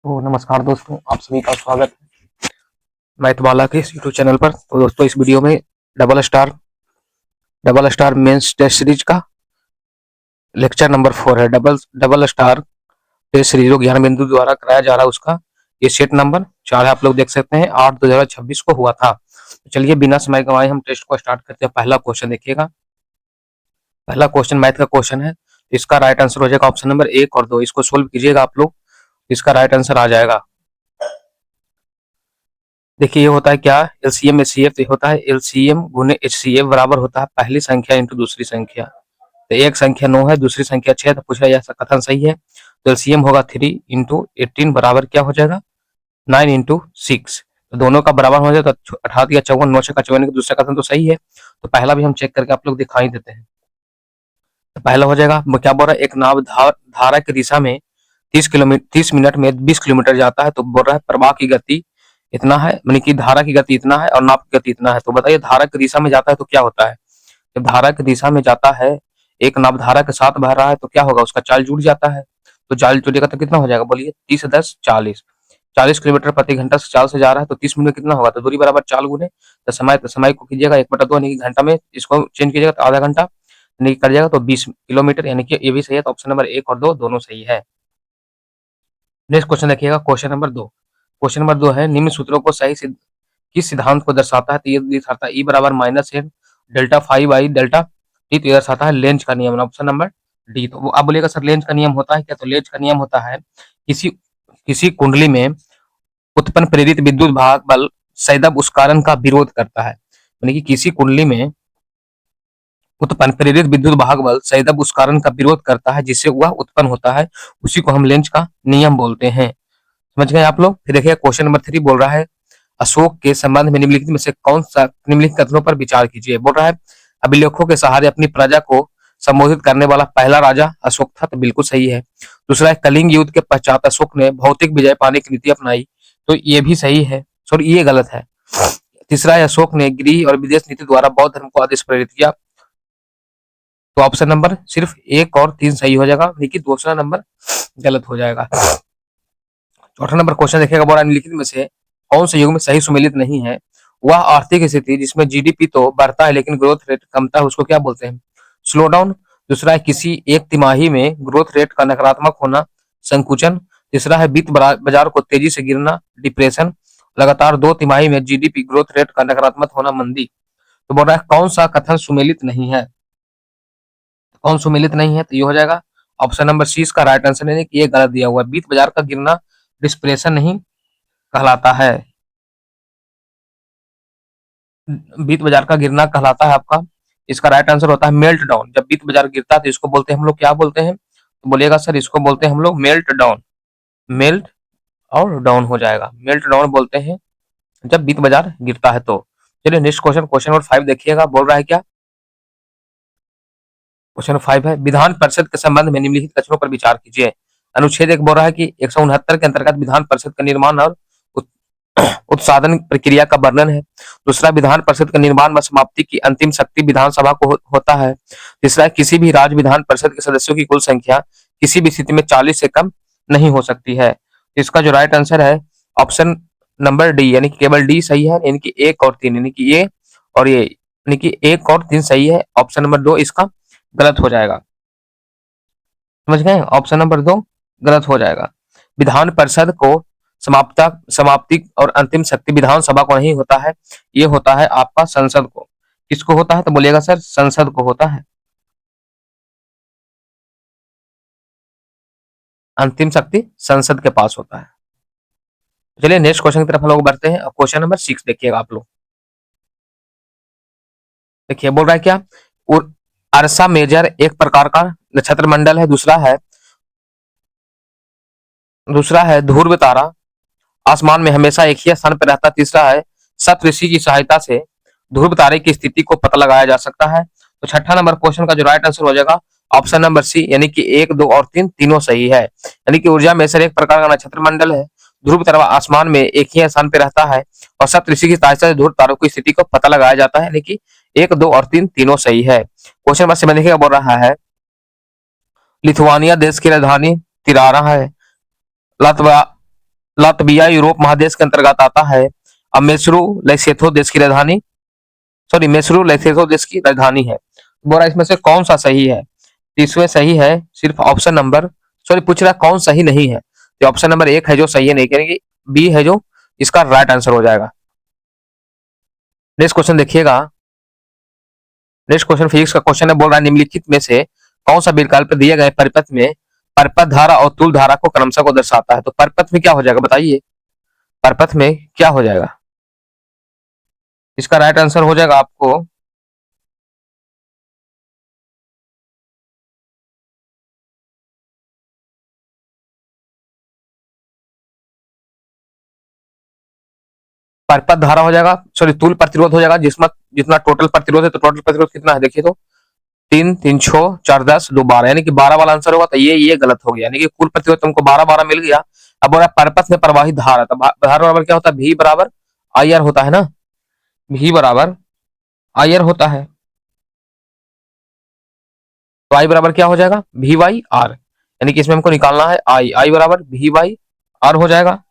तो नमस्कार दोस्तों, आप सभी का स्वागत है मैथ वाला के इस यूट्यूब चैनल पर। तो दोस्तों, इस वीडियो में double star mains test series का लेक्चर नंबर 4 है। Double double star test series जो ज्ञान बिंदु द्वारा कराया जा रहा है उसका ये सेट नंबर 4 है। आप लोग देख सकते हैं 8/2026 को हुआ था। तो चलिए बिना समय गंवाए हम टेस्ट को स्टार्ट करते हैं। पहला क्वेश्चन देखिएगा। पहला क्वेश्चन मैथ का क्वेश्चन है। इसका राइट आंसर हो जाएगा ऑप्शन नंबर 1 और 2। इसको सोल्व कीजिएगा आप लोग, इसका राइट आंसर आ जाएगा। देखिए ये होता है क्या, एलसीएम एचसीएफ होता है। एलसीएम गुने एचसीएफ बराबर होता है पहली संख्या इंटू दूसरी संख्या। तो एक संख्या 9 है, दूसरी संख्या 6 है, तो पूछा यह कथन सही है। तो एलसीएम होगा 3 इंटू 18 बराबर क्या हो जाएगा 9 इंटू 6। तो दोनों का बराबर हो जाए तो 18 या 54, 9 का 54, दूसरा कथन तो सही है। तो पहला भी हम चेक करके आप लोग दिखाई देते हैं। तो पहला हो जाएगा क्या बोल रहा है, एक नाव धारा की दिशा में 30 मिनट में 20 किलोमीटर जाता है। तो बोल रहा है प्रवाह की गति इतना है, यानी कि धारा की गति इतना है और नाव की गति इतना है। तो बताइए धारा की दिशा में जाता है तो क्या होता है। जब धारा की दिशा में जाता है, एक नाव धारा के साथ बह रहा है तो क्या होगा, उसका चाल जुड़ जाता है। तो चाल जुड़ेगा तो कितना हो जाएगा, बोलिए 30 10 40। 40 किलोमीटर प्रति घंटा से चाल से जा रहा है तो 30 मिनट में कितना होगा, तो दूरी बराबर चाल गुने तो समय को कीजिएगा 1/2, यानी कि घंटा में इसको चेंज कीजिएगा तो आधा घंटा, यानी कि कर जाएगा तो 20 किलोमीटर, यानी कि ये भी सही है। तो ऑप्शन नंबर 1 और 2 दोनों सही है। नेक्स्ट क्वेश्चन देखिएगा, क्वेश्चन नंबर 2। क्वेश्चन नंबर 2 है, निम्न सूत्रों को सही किस सिद्धांत को दर्शाता है। तो ये दर्शाता है ई बराबर minus N delta phi by delta T. तो ये दर्शाता है लेंज का नियम, ऑप्शन नंबर डी। तो वो आप बोलिएगा सर लेंज का नियम होता है क्या, तो लेंज का नियम होता है किसी किसी कुंडली में उत्पन्न प्रेरित विद्युत भाग बल सैदब उस कारण का विरोध करता है। यानी कि किसी कुंडली में उत्पन्न प्रेरित विद्युत भाग बल सैदब उस कारण का विरोध करता है जिससे वह उत्पन्न होता है, उसी को हम लेंज का नियम बोलते हैं। समझ गए आप लोग। फिर देखिए क्वेश्चन नंबर 3 बोल रहा है, अशोक के संबंध में निम्नलिखित में से कौन सा निम्नलिखित कथनों पर विचार कीजिए। बोल रहा है अभिलेखों के सहारे अपनी प्रजा को संबोधित करने वाला पहला राजा अशोक था। तो बिल्कुल सही है। दूसरा है कलिंग युद्ध के पश्चात अशोक ने भौतिक विजय पाने की नीति अपनाई। तो ये भी सही है, सॉरी ये गलत है। तीसरा है अशोक ने गृह और विदेश नीति द्वारा बौद्ध धर्म को आदेश प्रेरित किया। तो ऑप्शन नंबर सिर्फ 1 और 3 सही हो जाएगा, लेकिन दूसरा नंबर गलत हो जाएगा। चौथा नंबर क्वेश्चन देखिएगा, बोला निम्नलिखित में से कौन से युग में सही सुमेलित नहीं है। वह आर्थिक स्थिति जिसमें जीडीपी तो बढ़ता है लेकिन ग्रोथ रेट कमता है, उसको क्या बोलते हैं, स्लो डाउन। दूसरा है किसी एक तिमाही में ग्रोथ रेट का नकारात्मक होना, संकुचन। तीसरा है वित्त बाजार को तेजी से गिरना, डिप्रेशन। लगातार 2 तिमाही में जीडीपी ग्रोथ रेट का नकारात्मक होना, मंदी। तो बोल रहा है कौन सा कथन सुमेलित नहीं है। कौन सुमेलित नहीं है, तो ये हो जाएगा ऑप्शन नंबर सी इसका राइट आंसर है कि ये गलत दिया हुआ है। वित्त बाजार का गिरना डिस्प्रेशन नहीं कहलाता है। वित्त बाजार का गिरना कहलाता है आपका, इसका राइट आंसर होता है मेल्ट डाउन। जब वित्त बाजार गिरता है तो इसको बोलते हैं हम लोग, क्या बोलते हैं, तो बोलिएगा सर इसको बोलते हैं हम लोग मेल्ट डाउन। मेल्ट और डाउन हो जाएगा, मेल्ट डाउन बोलते हैं जब वित्त बाजार गिरता है। तो चलिए नेक्स्ट क्वेश्चन, क्वेश्चन नंबर 5 देखिएगा। बोल रहा है क्या, क्वेश्चन 5 है विधान परिषद के संबंध में निम्नलिखित कथनों पर विचार कीजिए। अनुच्छेद 1 बोल रहा है कि 169 के अंतर्गत विधान परिषद का निर्माण और उत्साधन प्रक्रिया का वर्णन है। दूसरा विधान परिषद का निर्माण व समाप्ति की अंतिम शक्ति विधानसभा को होता है। तीसरा किसी भी राज्य विधान परिषद के सदस्यों की कुल संख्या किसी भी स्थिति में 40 से कम नहीं हो सकती है। इसका जो राइट आंसर है ऑप्शन नंबर डी, यानी कि केवल डी सही है, यानी कि 1 और 3, यानी कि ये और ये, यानी कि 1 और 3 सही है। ऑप्शन नंबर 2 इसका गलत हो जाएगा। समझ गए, ऑप्शन नंबर 2 गलत हो जाएगा। विधान परिषद को समाप्ति और अंतिम शक्ति विधानसभा को नहीं होता है, ये होता है आपका संसद को। किसको होता है, तो बोलिएगा सर संसद को होता है। अंतिम शक्ति संसद के पास होता है। चलिए नेक्स्ट क्वेश्चन की तरफ हम लोग बढ़ते हैं। क्वेश्चन नंबर 6 देखिएगा आप लोग। देखिए बोल रहा है क्या, अर्सा मेजर एक प्रकार का नक्षत्र मंडल है। दूसरा है ध्रुव तारा, आसमान में हमेशा एक ही स्थान पर रहता। तीसरा है सप्तऋषि की सहायता से ध्रुव तारे की स्थिति को पता लगाया जा सकता है। तो छठा नंबर क्वेश्चन का जो राइट आंसर हो जाएगा ऑप्शन नंबर सी, यानी कि 1 2 और 3 तीनों सही है। यानी कि ऊर्जा में से एक प्रकार का नक्षत्र मंडल है, ध्रुव तारा आसमान में एक ही स्थान पर रहता है और सप्तऋषि की सहायता से ध्रुव तारों की स्थिति को पता लगाया जाता है। यानी कि 1 2 और 3 तीनों सही है। क्वेश्चन नंबर 7 देखिएगा, बोल रहा है लिथुआनिया देश की राजधानी तिराना है। लातवा लातविया यूरोप महादेश के अंतर्गत आता है। अब मेसरू लेसेथो देश की राजधानी, सॉरी मेसरू लेसेथो देश की राजधानी है। बोरा इसमें से कौन सा सही है? तो इसमें सही है सिर्फ ऑप्शन नंबर, सॉरी पूछ रहा कौन सही नहीं है, तो ऑप्शन नंबर 1 है जो सही है, नहीं करेंगे बी है जो इसका राइट आंसर हो जाएगा। नेक्स्ट क्वेश्चन देखिएगा। नेक्स्ट क्वेश्चन फिजिक्स का क्वेश्चन है, बोल रहा है निम्नलिखित में से कौन सा विकल्प दिए गए परिपथ में परपथ धारा और तुल धारा को क्रमशः को दर्शाता है? तो परपथ में क्या हो जाएगा बताइए, परपथ में क्या हो जाएगा? इसका राइट आंसर हो जाएगा आपको परपथ धारा हो जाएगा, सॉरी तुल प्रतिरोध हो जाएगा, जिसमें जितना टोटल प्रतिरोध है, तो टोटल प्रतिरोध कितना है देखिए, तो 3 3 6 4 10 2 12, यानी कि 12 वाला आंसर होगा। तो ये गलत हो गया, यानी कि कुल प्रतिरोध तुमको 12 12 मिल गया। अब बोला परपथ में प्रवाहित धारा, तो धारा बराबर क्या होता है? V बराबर आई आर होता है ना, V बराबर आई आर होता है। तो आई बराबर क्या हो जाएगा? वी बाई आर, यानी कि इसमें हमको निकालना है आई, आई बराबर वी बाई आर हो जाएगा।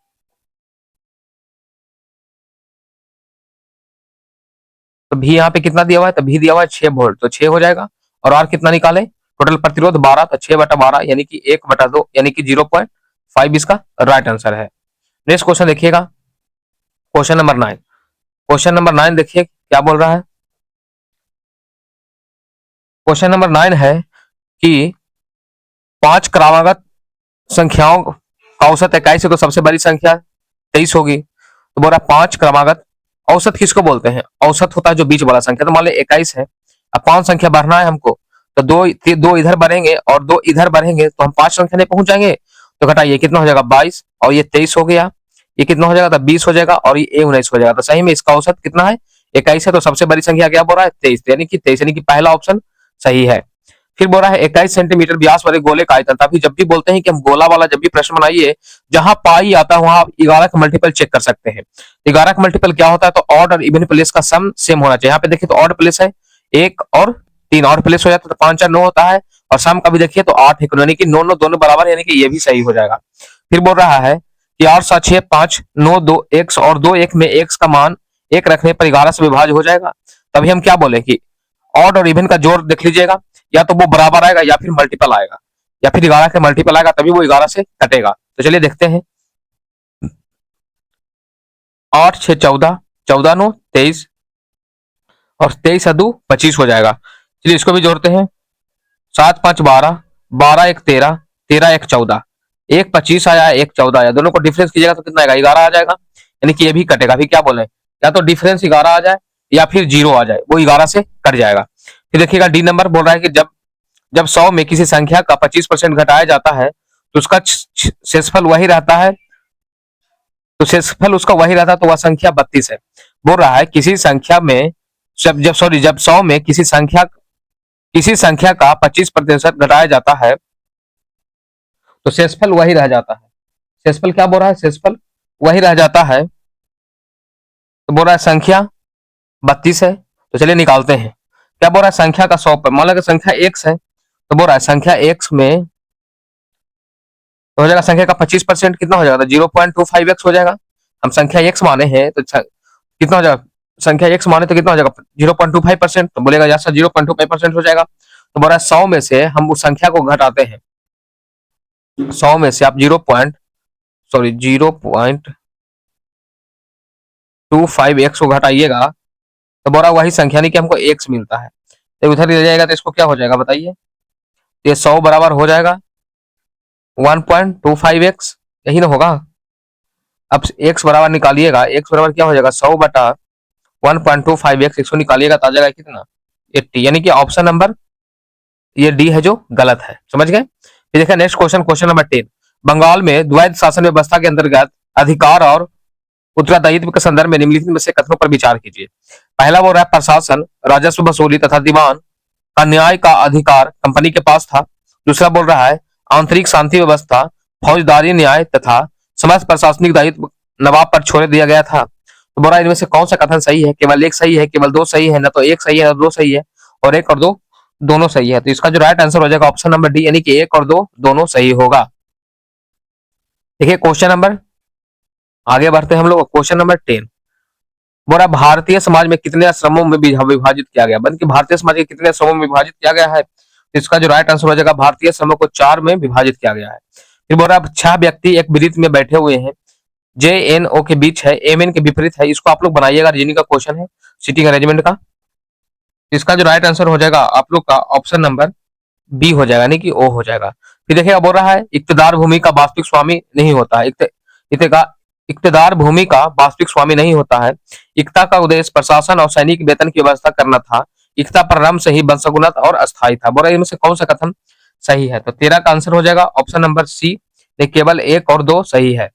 तो भी यहाँ पे कितना दिया हुआ है? तो भी दिया हुआ है 6 वोल्ट, तो 6 हो जाएगा। और आर कितना निकाले? टोटल प्रतिरोध 12, तो 6/12 यानी कि 1/2 यानी कि 0.5 इसका राइट आंसर है। नेक्स्ट क्वेश्चन देखिएगा, क्वेश्चन नंबर 9। क्वेश्चन नंबर 9 देखिए क्या बोल रहा है। क्वेश्चन नंबर 9 है कि 5 क्रमागत संख्याओं का औसत 21 है, तो सबसे बड़ी संख्या 23 होगी। तो बोल रहा 5 क्रमागत औसत किसको बोलते हैं? औसत होता है जो बीच वाला संख्या, तो मान लो 21 है, अब 5 संख्या बढ़ना है हमको, तो दो इधर बढ़ेंगे और 2 इधर बढ़ेंगे, तो हम 5 संख्या नहीं पहुंच जाएंगे। तो घटाइए कितना हो जाएगा? 22, और ये 23 हो गया, ये कितना हो जाएगा? तो 20 हो जाएगा, और ये 19 हो जाएगा। तो सही में इसका औसत कितना है? 21 है, तो सबसे बड़ी संख्या क्या बोल रहा है? 23, यानी कि 23, यानी कि पहला ऑप्शन सही है। फिर बोल रहा है 21 सेंटीमीटर व्यास वाले गोले का आयतन, तभी जब भी बोलते हैं कि हम गोला वाला जब भी प्रश्न बनाइए, जहां पाई आता है वहां आप 11 का मल्टीपल चेक कर सकते हैं। 11 का मल्टीपल क्या होता है? तो ऑड और इवन प्लेस का सम सेम होना चाहिए। यहाँ पे देखिए तो ऑड प्लेस है 1 और 3, ऑड प्लेस हो जाता है तो 5 और 9 होता है, और सम का भी देखिए तो 8 है, यानी कि 9 9 दोनों बराबर, यानी कि ये भी सही हो जाएगा। फिर बोल रहा है कि 8 7 6 5 9 2 x और 2 1 में x का मान 1 रखने पर 11 से विभाज्य हो जाएगा। तभी हम क्या बोले कि ऑड और इवन का जोड़ देख लीजिएगा, या तो वो बराबर आएगा या फिर मल्टीपल आएगा, या फिर 11 के मल्टीपल आएगा, तभी वो 11 से कटेगा। तो चलिए देखते हैं। 8 6 14, 14 9 23, और 23 2 25 हो जाएगा। चलिए इसको भी जोड़ते हैं। 7 5 12, 12 1 13, 13 1 14, 1 25 आया, 1 14 आया, दोनों को डिफरेंस कीजिएगा तो कितना आएगा? 11 आ जाएगा, यानी कि ये भी कटेगा। फिर क्या बोले, या तो डिफरेंस 11 आ जाए या फिर 0 आ जाए, वो 11 से कट जाएगा। फिर देखिएगा डी नंबर बोल रहा है कि जब जब 100 में किसी संख्या का 25% घटाया जाता है तो उसका शेषफल वही रहता है, तो शेषफल उसका वही रहता है, तो वह संख्या 32 है। बोल रहा है किसी संख्या में जब 100 में किसी संख्या का 25% घटाया जाता है तो शेषफल वही रह जाता है। शेषफल क्या बोल रहा है? शेषफल वही रह जाता है, तो बोल रहा है संख्या 32 है। तो चलिए निकालते हैं। क्या बोल रहा है? संख्या का 100 पर मान लो संख्या x है, तो बोल रहा है संख्या x में तो हो जाएगा संख्या का 25% कितना हो जाएगा? 0.25x हो जाएगा। हम संख्या x माने हैं तो कितना हो जाएगा? संख्या x माने तो कितना हो जाएगा? 0.25%, तो बोलेगा यार सर 0.25% हो जाएगा। तो बोल रहा है 100 में से हम उस संख्या को घटाते हैं, 100 में से आप 0.25x को घटाइएगा, तो बोल रहा वही संख्या नहीं कि हमको x मिलता है, तो उधर ले जाएगा तो इसको क्या हो जाएगा बताइए? ये 100 बराबर हो जाएगा 1.25x, यही ना होगा। अब x बराबर निकालिएगा, x बराबर क्या हो जाएगा? 100/1.25x, इसको निकालिएगा तो आ जाएगा कितना? 80, यानी कि ऑप्शन नंबर ये डी है जो गलत है। समझ गए? फिर देखिए next question, question number 10। Bengal में द्वैध शासन व्यवस्था के अंतर्गत अधिकार और उत्तरदायित्व के संदर्भ में निम्नलिखित में से कथनों पर विचार कीजिए। पहला बोल रहा है प्रशासन, राजस्व वसूली तथा दीवान का न्याय का अधिकार कंपनी के पास था। दूसरा बोल रहा है आंतरिक शांति व्यवस्था, फौजदारी न्याय तथा समस्त प्रशासनिक दायित्व नवाब पर छोड़ दिया गया था। तो बोल रहा है इनमें से कौन सा कथन सही है? केवल एक सही है, केवल दो सही है, ना तो एक सही है ना दो सही है, और एक और दो दोनों सही है। तो इसका जो राइट आंसर हो जाएगा ऑप्शन नंबर डी, यानी कि एक और दो दोनों सही होगा। देखिए क्वेश्चन नंबर आगे बढ़ते हैं हम लोग क्वेश्चन नंबर 10। बोला भारतीय समाज में कितने आश्रमों में विभाजित किया गया, बल्कि भारतीय समाज के कितने आश्रमों में विभाजित किया गया है। इसका जो राइट आंसर हो जाएगा भारतीय आश्रमों को 4 में विभाजित किया गया है। फिर बोला 6 व्यक्ति एक वृत्त में बैठे हुए हैं, जे एन ओ के बीच है, एम एन के विपरीत है। इसको आप लोग बनाइएगा, रीजनिंग का क्वेश्चन है सिटिंग अरेंजमेंट का। इसका जो राइट आंसर हो जाएगा आप लोग का ऑप्शन नंबर बी हो जाएगा, नहीं कि ओ हो जाएगा। फिर देखिएगा बोल रहा है इक्तदार भूमि का वास्तविक स्वामी नहीं होता है। इक्तदार भूमि का वास्तविक स्वामी नहीं होता है। इक्ता का उद्देश्य प्रशासन और सैनिक वेतन की व्यवस्था करना था। इक्ता प्रारंभ से ही वंशगुणत और अस्थायी था। बोला इनमें से कौन सा कथन सही है, तो 13 का आंसर हो जाएगा ऑप्शन नंबर सी, केवल 1 और 2 सही है।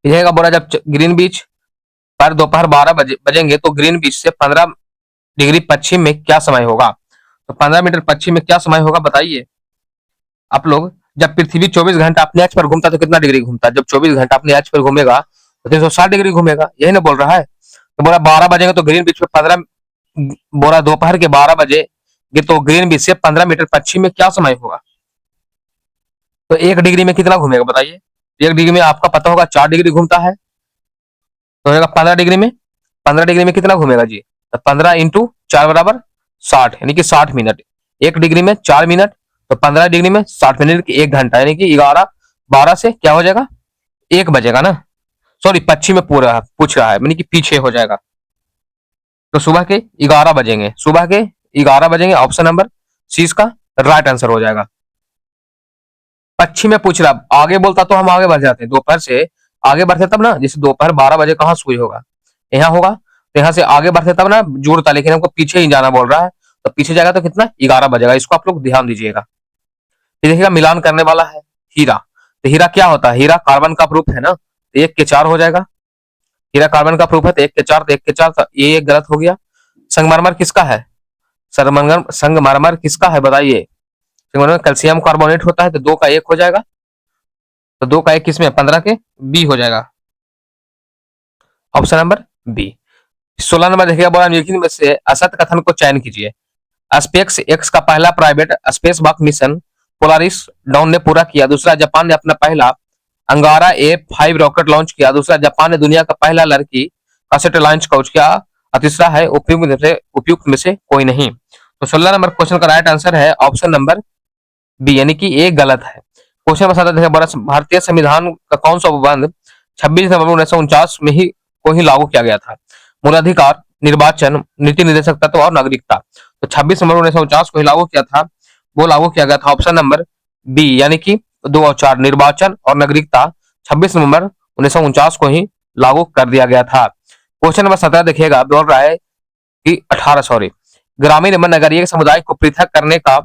यह बोला जब ग्रीन बीच पर दोपहर 12 बजेंगे तो ग्रीन बीच से 15 डिग्री पश्चिम में क्या समय होगा। तो 15 मीटर पश्चिम में क्या समय होगा बताइए आप लोग। जब पृथ्वी 24 घंटा अपने अक्ष पर घूमता तो कितना डिग्री घूमता, जब 24 घंटा अपने अक्ष पर घूमेगा तो 360 डिग्री घूमेगा, यही ना बोल रहा है। तो बोला 12 बजेंगे तो ग्रीन बीच में 15, बोला दोपहर के 12 बजे तो ग्रीन बीच से 15 मीटर पश्चिम में क्या समय होगा। तो 1 डिग्री में कितना घूमेगा बताइए। 1 डिग्री में आपका पता होगा 4 डिग्री घूमता है, तो होगा 15 डिग्री में, 15 डिग्री में कितना घूमेगा जी, तो 15 इंटू 4 बराबर 60, यानी कि 60 मिनट। 1 डिग्री में 4 मिनट, तो 15 डिग्री में 60 मिनट की 1 घंटा, यानी कि 11 12 से क्या हो जाएगा 1 बजेगा ना। सॉरी पश्चिम में पूरा पूछ रहा है, यानी कि पीछे हो जाएगा। तो सुबह के 11 बजेंगे, सुबह के 11 बजेंगे, ऑप्शन नंबर सी इसका राइट आंसर हो जाएगा। पश्चिम में पूछ रहा, आगे बोलता तो हम आगे बढ़ जाते, दोपहर से आगे बढ़ते तब ना, जैसे दोपहर 12 बजे कहाँ सुई होगा, यहाँ होगा, तो यहाँ से आगे बढ़ते तब ना जुड़ता, लेकिन हमको पीछे ही जाना बोल रहा है, तो पीछे जाएगा तो कितना 11 बजेगा। इसको आप लोग ध्यान दीजिएगा। ये देखिएगा मिलान करने वाला है हीरा, तो हीरा क्या होता है, हीरा कार्बन का प्रूफ है ना, तो 1 के 4 हो जाएगा। हीरा कार्बन का प्रूफ है तो 1 के 4, तो 1 के 4, तो ये एक गलत हो गया। संगमरमर किसका है, संगमरमर किसका है बताइए। संगमरमर कैल्शियम कार्बोनेट होता है, तो 2 का 1 हो जाएगा, तो 2 का 1 किसमें 15 के बी हो जाएगा, ऑप्शन नंबर बी। 16 नंबर देखिएगा, बोला निम्नलिखित में से असत्य कथन को चयन कीजिए। स्पेस एक्स का पहला private space walk mission Polaris down ने पूरा किया। दूसरा, जापान ने अपना पहला अंगारा A5 रॉकेट लॉन्च किया। दूसरा, जापान ने दुनिया का पहला लड़की का सैटेलाइट लॉन्च किया। और तीसरा है उपयुक्त में से कोई नहीं। तो 16 नंबर क्वेश्चन का राइट आंसर है ऑप्शन नंबर बी, यानी कि ए गलत है। क्वेश्चन नंबर 7 देखिए, भारतीय संविधान का कौन सा उपबंध 26 नवंबर 1949 में ही को ही लागू किया गया था। मूलाधिकार, निर्वाचन, नीति निर्देशक तत्व और नागरिकता। तो 26 नवंबर 1949 को ही लागू किया था, वो लागू किया गया था ऑप्शन नंबर बी, यानी कि 2 और 4 निर्वाचन और नागरिकता 26 नवंबर 1949 को ही लागू कर दिया गया था। क्वेश्चन नंबर 17 देखिएगा, बोल रहा है कि 18 सॉरी, ग्रामीण एवं नगरीय समुदाय को पृथक करने का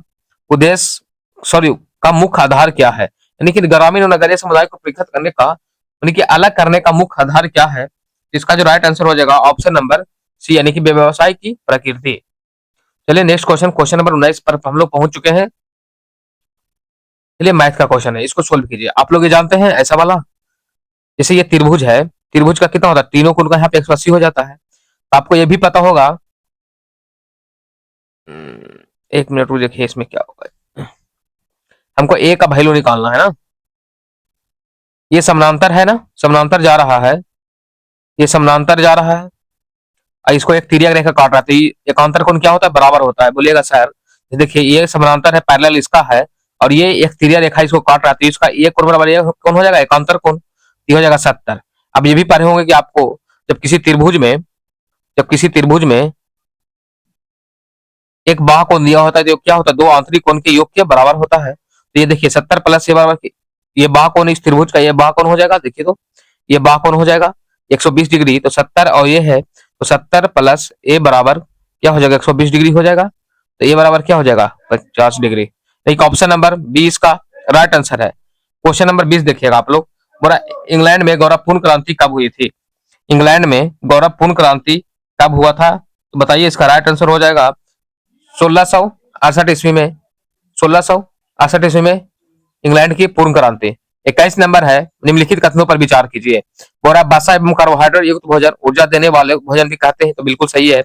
उद्देश्य का मुख्य आधार क्या है। यानी कि ग्रामीण और नगरीय समुदाय को पृथक करने का, यानी कि अलग करने का मुख्य आधार क्या है। इसका जो राइट आंसर हो जाएगा ऑप्शन नंबर सी, यानी कि व्यवसाय की प्रकृति। चलिए नेक्स्ट क्वेश्चन, क्वेश्चन नंबर 19 पर हम लोग पहुंच चुके हैं। चलिए मैथ का क्वेश्चन है, इसको सोल्व कीजिए। आप लोग ये जानते हैं ऐसा वाला, जैसे ये त्रिभुज है, त्रिभुज का कितना होता है, तीनों कोण का यहाँ पे 180 हो जाता है। तो आपको ये भी पता होगा, 1 मिनट रुक, देखिए इसमें क्या होगा। हमको ए का वैल्यू निकालना है ना, ये समानांतर है ना, समानांतर जा रहा है, ये समानांतर जा रहा है और इसको एक तिर्यक रेखा काट रहा है, तो एकांतर कोण क्या होता है, बराबर होता है। बोलिएगा सर, देखिए ये समानांतर है, पैरेलल इसका है, और ये एक तिर्यक रेखा इसको काट रहा है, तो इसका ये कोण बराबर ये कौन हो जाएगा, एकांतर कोण, ये हो जाएगा 70। अब ये भी पढ़े होंगे कि आपको जब किसी त्रिभुज में एक बाह कोण दिया होता है तो क्या होता है, 2 आंतरिक कोण के योग के बराबर होता है। तो ये देखिए 70 प्लस ये बराबर, ये बाह कोण इस त्रिभुज का ये बाह कोण हो जाएगा, देखिए तो ये बाह कोण हो जाएगा 120 डिग्री, तो 70 और ये है, तो 70 प्लस ए बराबर क्या हो जाएगा 120 डिग्री हो जाएगा, तो ए बराबर क्या हो जाएगा 50 डिग्री। एक ऑप्शन नंबर 20 का राइट आंसर है। क्वेश्चन नंबर 20 देखिएगा आप लोग, बोला इंग्लैंड में गौरवपूर्ण क्रांति कब हुई थी। इंग्लैंड में गौरवपूर्ण क्रांति कब हुआ था, तो बताइए। इसका राइट आंसर हो जाएगा 1668 ईस्वी में, 1668 ईस्वी में इंग्लैंड की पूर्ण क्रांति। 21 नंबर है, निम्नलिखित कथनों पर विचार कीजिए। बोरा वसा एवं कार्बोहाइड्रेट युक्त भोजन ऊर्जा देने वाले भोजन भी कहते हैं, तो बिल्कुल सही है।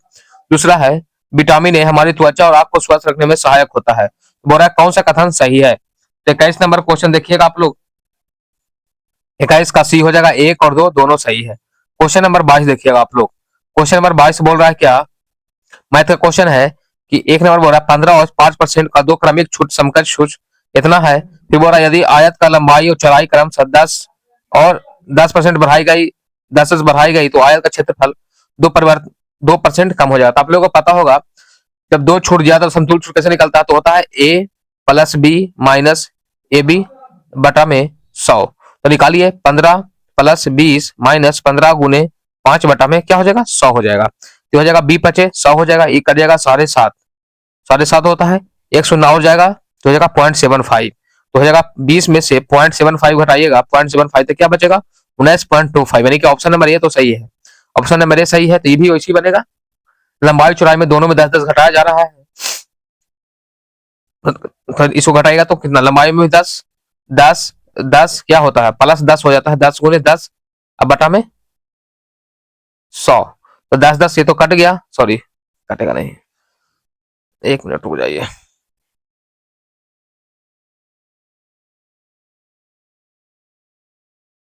दूसरा है विटामिन ए हमारी त्वचा और आंख को स्वस्थ रखने में सहायक होता है। बोरा कौन सा कथन सही है। तो 21 नंबर क्वेश्चन देखिएगा आप लोग, 21 का सी हो जाएगा, 1 और 2 दोनों सही है। क्वेश्चन नंबर 22 देखिएगा आप लोग। क्वेश्चन नंबर 22 बोल रहा है क्या, मैथ का क्वेश्चन है कि एक नंबर बोल रहा है 15 और 5% का दो क्रमिक छूट समकक्ष छूट इतना है। फिर बोल रहा है यदि आयत का लंबाई और चौड़ाई क्रम 10 और 10% बढ़ाई गई, 10 बढ़ाई गई तो आयत का क्षेत्रफल 2% कम हो जाता है। आप लोगों को पता होगा जब दो छूट जाए तो समतुल्य छूट कैसे निकलता है, तो होता है A plus B minus A B बटा में 100। तो निकालिए 15 प्लस 20 माइनस 15 गुने 5 बटा में क्या हो जाएगा 100 हो जाएगा। तो हो जाएगा बी बचे 100 हो जाएगा, ई कट जाएगा 7.5, 7.5 होता है, एक शून्य और जाएगा तो हो जाएगा 0.75। तो हो जाएगा 20 में से 0.75 घटाइएगा 0.75 तो क्या बचेगा 19.25, यानी कि ऑप्शन नंबर ए तो सही है। ऑप्शन नंबर ए सही है, तो ये भी वैसी बनेगा। लंबाई चौड़ाई में दोनों में 10-10 घटाया जा रहा है, तो इसको घटाएगा तो कितना, लंबाई में भी 10 10 10 क्या होता है प्लस 10 हो जाता है, 10 गुने 10 अब बटा में 100। तो 10-10 ये तो कट गया, सॉरी कटेगा नहीं, 1 मिनट रुक जाइए।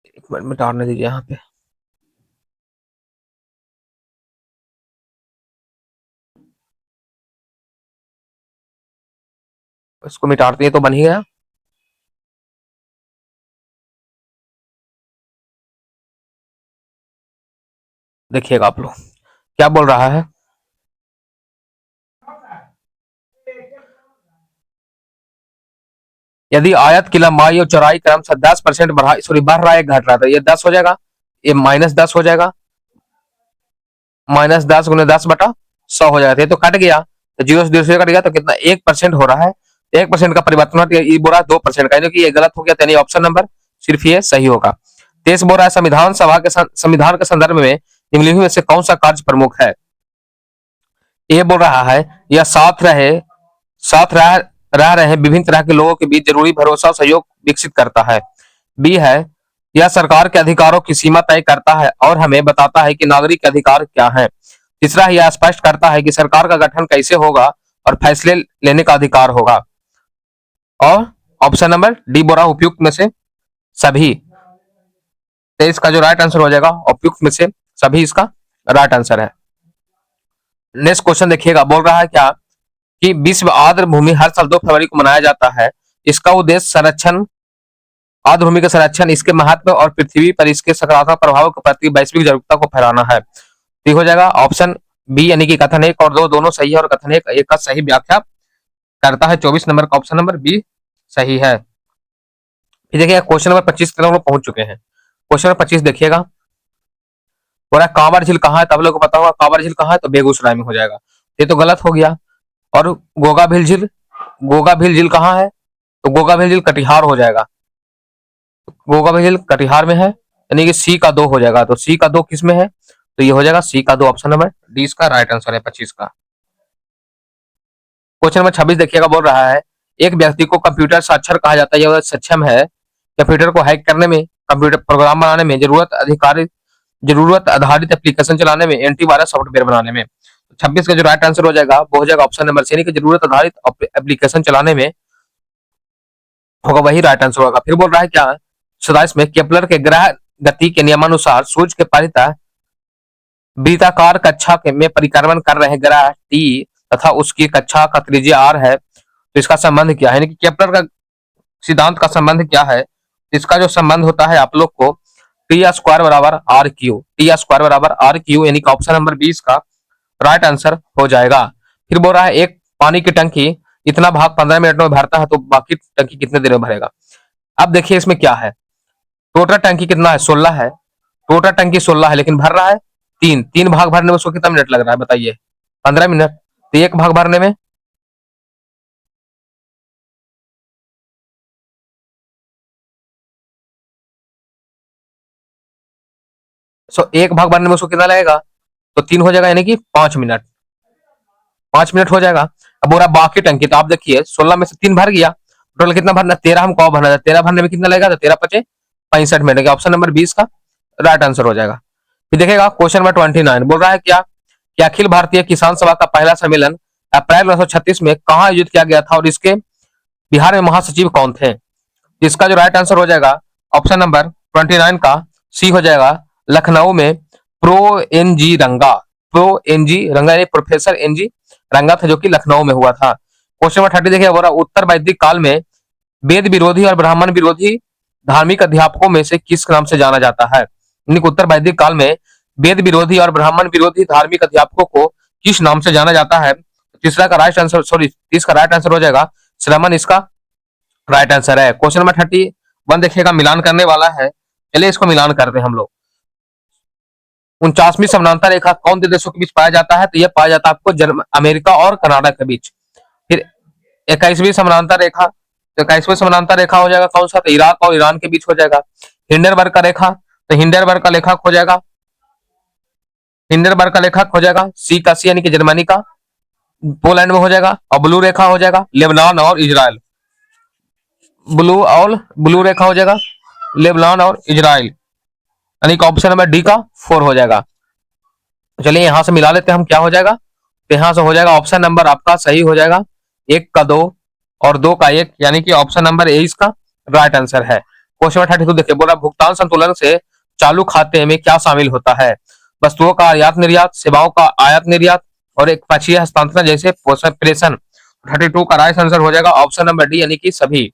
एक मिनट में टारने दीजिए यहाँ पे। इसको मिटाते हैं तो बन ही गया। देखिएगा आप लोग क्या बोल रहा है, यदि आयत की लंबाई और चौड़ाई क्रम से 10% बढ़ा, सॉरी बढ़ रहा है घट रहा था, ये 10 हो जाएगा, ये -10 हो जाएगा, -10 गुने 10 बटा 100 हो जाएगा। ये तो कट गया, तो 0 से 0 से कट गया तो कितना 1% हो रहा है। 1% का परिवर्तन ये बोल रहा है 2% का, कि ये गलत हो गया, यानी ऑप्शन नंबर सिर्फ ये सही होगा। देश बोल रहा है संविधान सभा के संविधान के संदर्भ में निम्नलिखित में से कौन सा कार्य प्रमुख है। ये बोल रहा है यह साथ रह रहे विभिन्न तरह के लोगों के बीच जरूरी भरोसा और सहयोग विकसित करता है। बी है यह सरकार के अधिकारों की सीमा तय करता है और हमें बताता है कि नागरिक के अधिकार क्या हैं। तीसरा यह स्पष्ट करता है कि सरकार का गठन कैसे होगा और फैसले लेने का अधिकार होगा। और ऑप्शन नंबर डी बोल रहा उपयुक्त में से सभी, तो इसका जो राइट आंसर हो जाएगा उपयुक्त में से सभी इसका राइट आंसर है। नेक्स्ट क्वेश्चन देखिएगा, बोल रहा है क्या कि विश्व आर्द्र भूमि हर साल 2 फरवरी को मनाया जाता है। इसका उद्देश्य संरक्षण, आर्द्र भूमि का संरक्षण, इसके महत्व और पृथ्वी पर इसके सकारात्मक प्रभाव के प्रति वैश्विक जागरूकता को फैलाना है। तो हो जाएगा ऑप्शन बी, यानी कि कथन 1 और 2 दोनों सही है और कथन 1 का सही व्याख्या करता है। 24 नंबर का ऑप्शन नंबर बी सही है। फिर देखिए क्वेश्चन नंबर 25 तक हम लोग पहुंच चुके हैं। क्वेश्चन नंबर 25 देखिएगा, बोला कांवर झील कहाँ है, तब लोग को पता होगा कांवर झील कहाँ है, तो बेगूसराय में हो जाएगा, ये तो गलत हो गया। और गोगा भील झील कहाँ है, तो गोगा भील झील कटिहार हो जाएगा, गोगा भील झील कटिहार में है, यानी कि सी का 2 हो जाएगा। तो सी का 2 किस में है, तो ये हो जाएगा सी का 2, ऑप्शन नंबर डी इसका राइट आंसर है 25 का। क्वेश्चन नंबर 26 देखिएगा, बोल रहा है एक व्यक्ति को कंप्यूटर साक्षर कहा जाता है, यह सक्षम है कंप्यूटर को हैक करने में, कंप्यूटर प्रोग्राम बनाने में, जरूरत आधारित एप्लीकेशन चलाने में, एंटीवायरस सॉफ्टवेयर बनाने में। 26 का जो राइट आंसर हो जाएगा वो हो जाएगा ऑप्शन नंबर सी, जरूरत आधारित एप्लीकेशन चलाने में होगा, वही राइट आंसर होगा। फिर बोल रहा है क्या 27 में केपलर के ग्रह गति के नियमानुसार सूर्य के परितः वृत्ताकार कक्षा में परिक्रमण कर रहे ग्रह टी तथा उसकी कक्षा का त्रिज्या आर है, तो इसका संबंध क्या है, यानी कि केपलर का सिद्धांत का संबंध क्या है। इसका जो संबंध होता है आप लोग को टी स्क्वायर बराबर आर क्यू, टी स्क्वायर बराबर आर क्यू, यानी कि ऑप्शन नंबर 20 का राइट आंसर हो जाएगा। फिर बोल रहा है एक पानी की टंकी इतना भाग 15 मिनट में भरता है तो बाकी टंकी कितने देर में भरेगा। अब देखिए इसमें क्या है, टोटल टंकी कितना है 16 है, टोटल टंकी 16 है लेकिन भर रहा है 3 भाग भरने में उसको कितना मिनट लग रहा है बताइए, 15 मिनट। तो एक भाग भरने में एक भाग भरने में उसको कितना लगेगा, तो 3 हो जाएगा, यानी कि 5 मिनट, 5 मिनट हो जाएगा। अब बोला बाकी टंकी, तो आप देखिए 16 में से 3 भर गया, टोटल कितना भरना 13 हमको भरना है, 13 भरने में कितना लगेगा, तो 13 पचे 65 मिनट, ऑप्शन नंबर 20 का राइट आंसर हो जाएगा। फिर देखिएगा क्वेश्चन नंबर 29 बोल रहा है क्या कि अखिल भारतीय किसान सभा का पहला सम्मेलन अप्रैल 1936 में कहाँ आयोजित किया गया था और इसके बिहार में महासचिव कौन थे। इसका जो राइट आंसर हो जाएगा ऑप्शन नंबर 29 का सी हो जाएगा लखनऊ में प्रो एन जी रंगा, प्रो एन जी रंगा यानी प्रोफेसर एन जी रंगा था, जो कि लखनऊ में हुआ था। क्वेश्चन नंबर 30 देखिए, बोला उत्तर वैदिक काल में वेद विरोधी और ब्राह्मण विरोधी धार्मिक अध्यापकों में से किस नाम से जाना जाता है? यानी कि उत्तर वैदिक काल में वेद विरोधी और ब्राह्मण विरोधी धार्मिक अध्यापकों को किस नाम से जाना जाता है? तीसरा का राइट आंसर, सॉरी 30 का राइट आंसर हो जाएगा श्रमण, इसका राइट आंसर है। क्वेश्चन नंबर 31 देखिएगा, मिलान करने वाला है, चलिए इसको मिलान करते हैं हम लोग। 49वीं समानांतर रेखा कौन से देशों के बीच पाया जाता है? तो यह पाया जाता है आपको अमेरिका और कनाडा के बीच। फिर 21वीं समानांतर रेखा, तो 21वीं समानांतर रेखा हो जाएगा कौन सा? तो इराक और ईरान के बीच हो जाएगा। हिंडनबर्ग का रेखा, तो हिंडनबर्ग का लेखक हो जाएगा, हिंडनबर्ग का लेखक हो जाएगा सी का सी यानी कि जर्मनी का, पोलैंड में हो जाएगा। और ब्लू रेखा हो जाएगा लेबनान और इजराइल, ब्लू रेखा हो जाएगा लेबनान और इजराइल, यानी कि ऑप्शन नंबर डी का 4 हो जाएगा। चलिए यहां से मिला लेते हैं हम, क्या हो जाएगा? तो यहां से हो जाएगा ऑप्शन नंबर आपका सही हो जाएगा, 1 का 2 और 2 का 1, यानी कि ऑप्शन नंबर ए इसका राइट आंसर है। क्वेश्चन नंबर 32 देखिए, बोला भुगतान संतुलन से चालू खाते में क्या शामिल होता है? वस्तुओं का आयात निर्यात, सेवाओं का आयात निर्यात और एक पक्षीय हस्तांतरण जैसे प्रेषण। 32 का राइट आंसर हो जाएगा ऑप्शन नंबर डी, यानी कि सभी।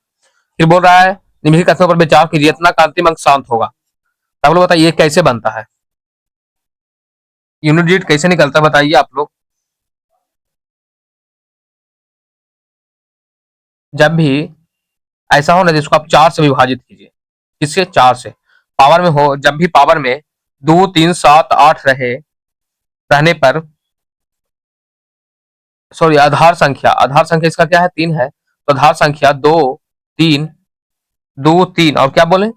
फिर बोल रहा है निम्नलिखित कथनों पर विचार कीजिए, इतना का अंतिम अंक शांत होगा। तो आप लोग बताइए ये कैसे बनता है, यूनिट डिजिट कैसे निकलता है बताइए आप लोग। जब भी ऐसा हो ना जिसको आप 4 से विभाजित कीजिए, किससे? 4 से। पावर में हो, जब भी पावर में 2 3 7 8 रहने पर, सॉरी आधार संख्या इसका क्या है? 3 है, तो आधार संख्या 2 3 और क्या बोले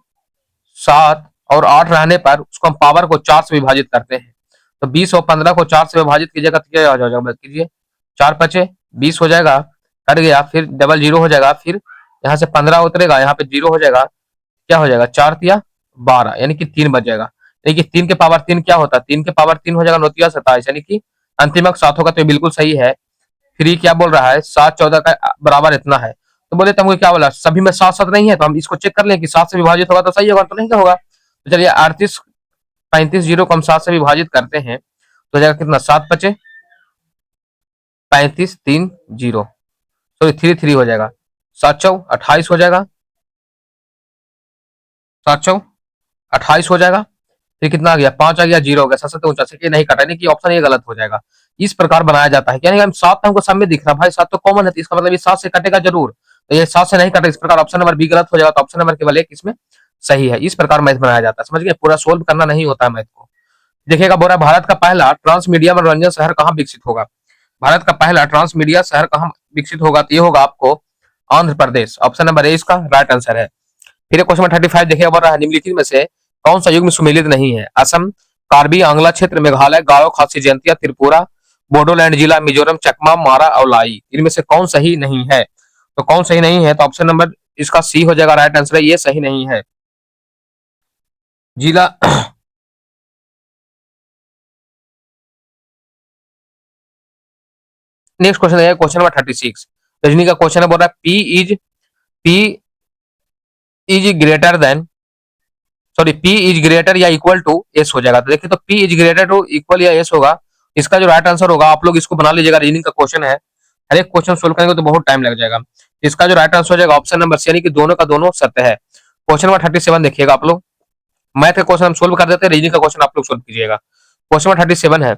7 और 8 रहने पर उसको हम पावर को 4 से विभाजित करते हैं। तो 20 और 15 को 4 से विभाजित कीजिएगा तो क्या हो जाएगा कीजिए, 4 पचे 20 हो जाएगा, कट गया, फिर डबल जीरो हो जाएगा, फिर यहाँ से 15 उतरेगा, यहाँ पे जीरो हो जाएगा, क्या हो जाएगा 4 तिया 12, यानी कि 3 बच जाएगा। यानी कि 3 के पावर 3 क्या होता है? 3 के पावर 3 हो जाएगा 9 तिया 27, यानी कि अंतिम अंक 7 होगा, तो ये बिल्कुल सही है। फिर ये क्या बोल रहा है? 7 14 का बराबर इतना है, तो बोले तुमको क्या बोला? सभी में 7 7 नहीं है, तो हम इसको चेक कर लें कि 7 से विभाजित होगा तो सही होगा, तो नहीं क्या होगा? तो चलिए 38 35 जीरो को हम 7 से विभाजित करते हैं, तो हो जाएगा कितना? 7 पचे 35 3 जीरो, सॉरी 3 3 हो जाएगा, 7 चौ 28 हो जाएगा, 7 चौ 28 हो जाएगा। फिर कितना आ गया? 5 आ गया, जीरो हो गया, सबसे तो ऊंचा से नहीं कटा, नहीं कि ऑप्शन ये गलत हो जाएगा। इस प्रकार बनाया जाता है, यानी हम 7 हमको सामने दिख रहा भाई, 7 तो कॉमन है, तो इसका मतलब ये 7 से कटेगा जरूर, तो ये 7 से नहीं कटेगा, इस प्रकार ऑप्शन नंबर बी गलत हो जाएगा, तो ऑप्शन नंबर केवल 1 इसमें सही है। इस प्रकार मैथ बनाया जाता है, समझ गए? पूरा सोल्व करना नहीं होता है मैथ को। देखिएगा, बोला भारत का पहला ट्रांस मीडिया मनोरंजन शहर कहाँ विकसित होगा? भारत का पहला ट्रांस मीडिया शहर कहाँ विकसित होगा? तो ये होगा आपको Andhra Pradesh, option number A इसका राइट आंसर है। फिर क्वेश्चन नंबर 35 देखिए, बोल रहा है निम्नलिखित में से कौन सा युग्म सुमेलित नहीं है? असम, कार्बी आंग्ला क्षेत्र, मेघालय, गारो खासी जयंतिया, त्रिपुरा, बोडोलैंड जिला, मिजोरम, चकमा, मारा और लाई, इनमें से कौन सही नहीं है? तो कौन सही नहीं है? तो ऑप्शन नंबर इसका सी हो जाएगा राइट आंसर है, ये सही नहीं है। जिला नेक्स्ट क्वेश्चन है क्वेश्चन नंबर 36, रजनी का क्वेश्चन है, बोल रहा है P is greater than, sorry P is greater या इक्वल टू एस हो जाएगा। तो देखिए, तो P is greater to equal या एस होगा, इसका जो राइट आंसर होगा, आप लोग इसको बना लीजिएगा, रीजनिंग का क्वेश्चन है, हर एक क्वेश्चन सोल्व करेंगे तो बहुत टाइम लग जाएगा। इसका जो राइट आंसर हो जाएगा ऑप्शन नंबर सी, यानी कि दोनों का दोनों सत्य है। क्वेश्चन नंबर 37 देखिएगा आप लोग, मैथ का क्वेश्चन हम सोल्व कर देते हैं, रीजनिंग का क्वेश्चन आप लोग सोल्व कीजिएगा। क्वेश्चन नंबर 37 है,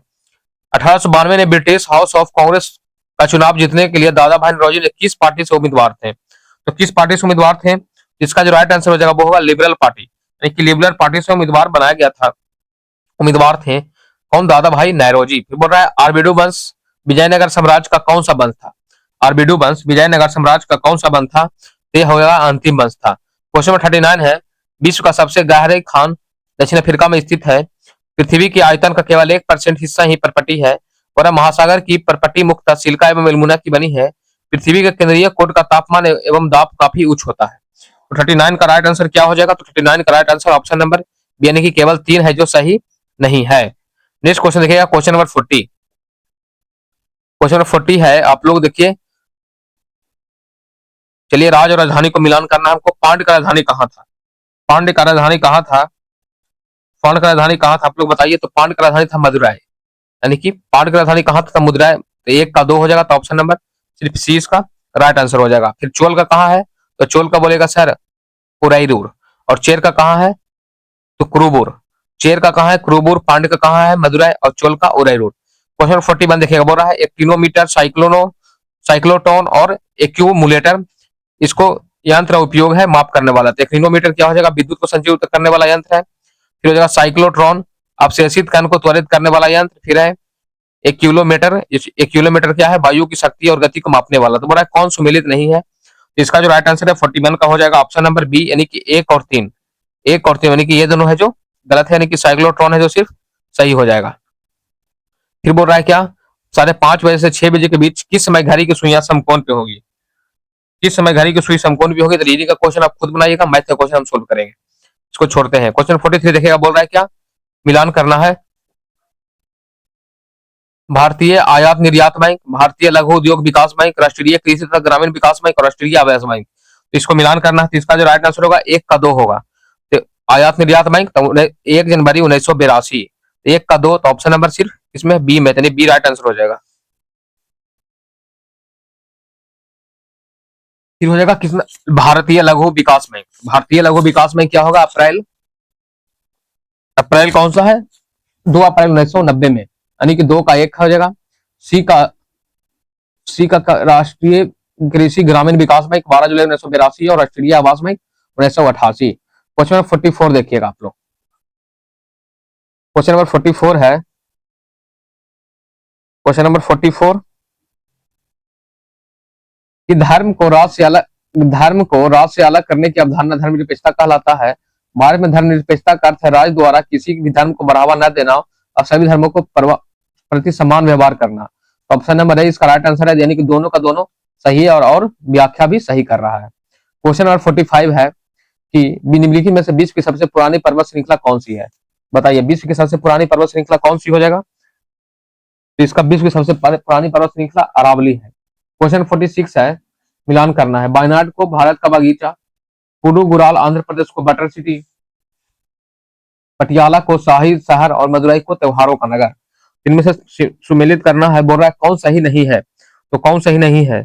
1892 में ब्रिटिश हाउस ऑफ कांग्रेस का चुनाव जीतने के लिए दादा भाई नौरोजी ने किस पार्टी से उम्मीदवार थे? तो किस पार्टी से उम्मीदवार थे? इसका जो राइट आंसर हो जाएगा वो होगा लिबरल पार्टी, यानी कि लिबरल पार्टी से उम्मीदवार बनाया गया था। उम्मीदवार थे कौन? दादा भाई नौरोजी। फिर बोल रहा है आरबीडू वंश विजयनगर साम्राज्य का कौन सा वंश था? आरबीडू वंश विजयनगर साम्राज्य का कौन सा वंश था? ये होगा अंतिम वंश था। क्वेश्चन नंबर 39 है, विश्व का सबसे गहरे खान दक्षिण अफ्रीका में स्थित है, पृथ्वी के आयतन का केवल 1% हिस्सा ही परपटी है, और महासागर की परपटी मुक्त सिलिका एवं एल्युमिना की बनी है, पृथ्वी के केंद्रीय कोट का तापमान एवं दाब काफी उच्च होता है। तो 39 का राइट आंसर क्या हो जाएगा? तो 39 का right answer option number B, यानी कि केवल 3 है जो सही नहीं है। नेक्स्ट क्वेश्चन देखिएगा, क्वेश्चन नंबर 40, क्वेश्चन नंबर 40 है, आप लोग देखिए, चलिए राज और राजधानी को मिलान करना है हमको। पांड का राजधानी कहाँ था? पांड्य का राजधानी कहाँ था? पांड्य का राजधानी कहाँ था आप लोग बताइए। तो पांड्य का राजधानी था मदुराई, यानी कि पांड्य की राजधानी कहाँ था? मदुराई। तो एक का दो हो जाएगा, तो ऑप्शन नंबर सिर्फ सी इसका राइट आंसर हो जाएगा। फिर चोल का कहाँ है? तो चोल का बोलेगा सर उरैरूर। और चेर का कहाँ है? तो क्रूबुर। चेर का कहाँ है? क्रूबुर। पांड्य का कहाँ है? मदुराई। और चोल का उरैरूर। क्वेश्चन 41 देखिएगा, बोल रहा है एक्टिनोमीटर, साइक्लोटोन और एक्यूमुलेटर, इसको यंत्र उपयोग है माप करने वाला। तो एक्टिनोमीटर क्या हो जाएगा? विद्युत को संचारित करने वाला यंत्र है। फिर हो जाएगा साइक्लोट्रॉन, अवशेषित कण को त्वरित करने वाला यंत्र। फिर है एक किलोमीटर, एक किलोमीटर क्या है? वायु की शक्ति और गति को मापने वाला। तो बोला कौन सुमेलित नहीं है? तो इसका जो राइट आंसर है 41 का हो जाएगा ऑप्शन नंबर बी, यानी कि एक और तीन। एक और तीन यानी कि ये दोनों है जो गलत है, यानी कि साइक्लोट्रॉन है जो सिर्फ सही हो जाएगा। फिर बोल रहा है क्या? 5:30 से 6 बजे के बीच किस समय घड़ी की सुइयां समकोण पे होगी? किस समय घड़ी की सुई समकोण पे होगी? तो रीडिंग का क्वेश्चन आप खुद बनाइएगा, मैथ का क्वेश्चन हम सोल्व करेंगे। इसको छोड़ते हैं। क्वेश्चन 43 देखिएगा, बोल रहा है क्या? मिलान करना है भारतीय आयात निर्यात बैंक, भारतीय लघु उद्योग विकास बैंक, राष्ट्रीय कृषि तथा ग्रामीण विकास बैंक और राष्ट्रीय आवास बैंक। तो इसको मिलान करना है, तो इसका जो राइट आंसर होगा एक का दो होगा। तो आयात निर्यात बैंक तो 1 जनवरी 1982, एक का दो, तो ऑप्शन नंबर सिर्फ इसमें बी में, यानी बी राइट आंसर हो जाएगा। फिर हो जाएगा किसमें? भारतीय लघु विकास बैंक। भारतीय लघु विकास बैंक क्या होगा? अप्रैल, अप्रैल कौन सा है? 2 अप्रैल 1990 में, यानी कि दो का एक हो जाएगा। सी का राष्ट्रीय कृषि ग्रामीण विकास बैंक 12 जुलाई 1982 और राष्ट्रीय आवास बैंक 1988। क्वेश्चन नंबर 44 देखिएगा आप लोग। क्वेश्चन नंबर 44 है, क्वेश्चन नंबर 44 कि धर्म को राज से अलग करने की अवधारणा धर्मनिरपेक्षता कहलाता है। भारत में धर्मनिरपेक्षता का अर्थ है राज्य द्वारा किसी भी धर्म को बढ़ावा न देना और सभी धर्मों को प्रति समान व्यवहार करना। ऑप्शन नंबर ए इसका राइट आंसर है, यानी कि दोनों का दोनों सही है और व्याख्या भी सही कर रहा है। क्वेश्चन नंबर 45 है कि निम्नलिखित में से विश्व की सबसे पुरानी पर्वत श्रृंखला कौन सी है? बताइए विश्व की सबसे पुरानी पर्वत श्रृंखला कौन सी हो जाएगा? तो इसका विश्व की सबसे पुरानी पर्वत श्रृंखला अरावली है। क्वेश्चन 46 है, मिलान करना है वायनाड को भारत का बगीचा, पुडुगुराल आंध्र प्रदेश को बटर सिटी, पटियाला को शाही शहर और मदुरई को त्योहारों का नगर। इनमें से सुमेलित करना है। बोल रहा है कौन सही नहीं है? तो कौन सही नहीं है?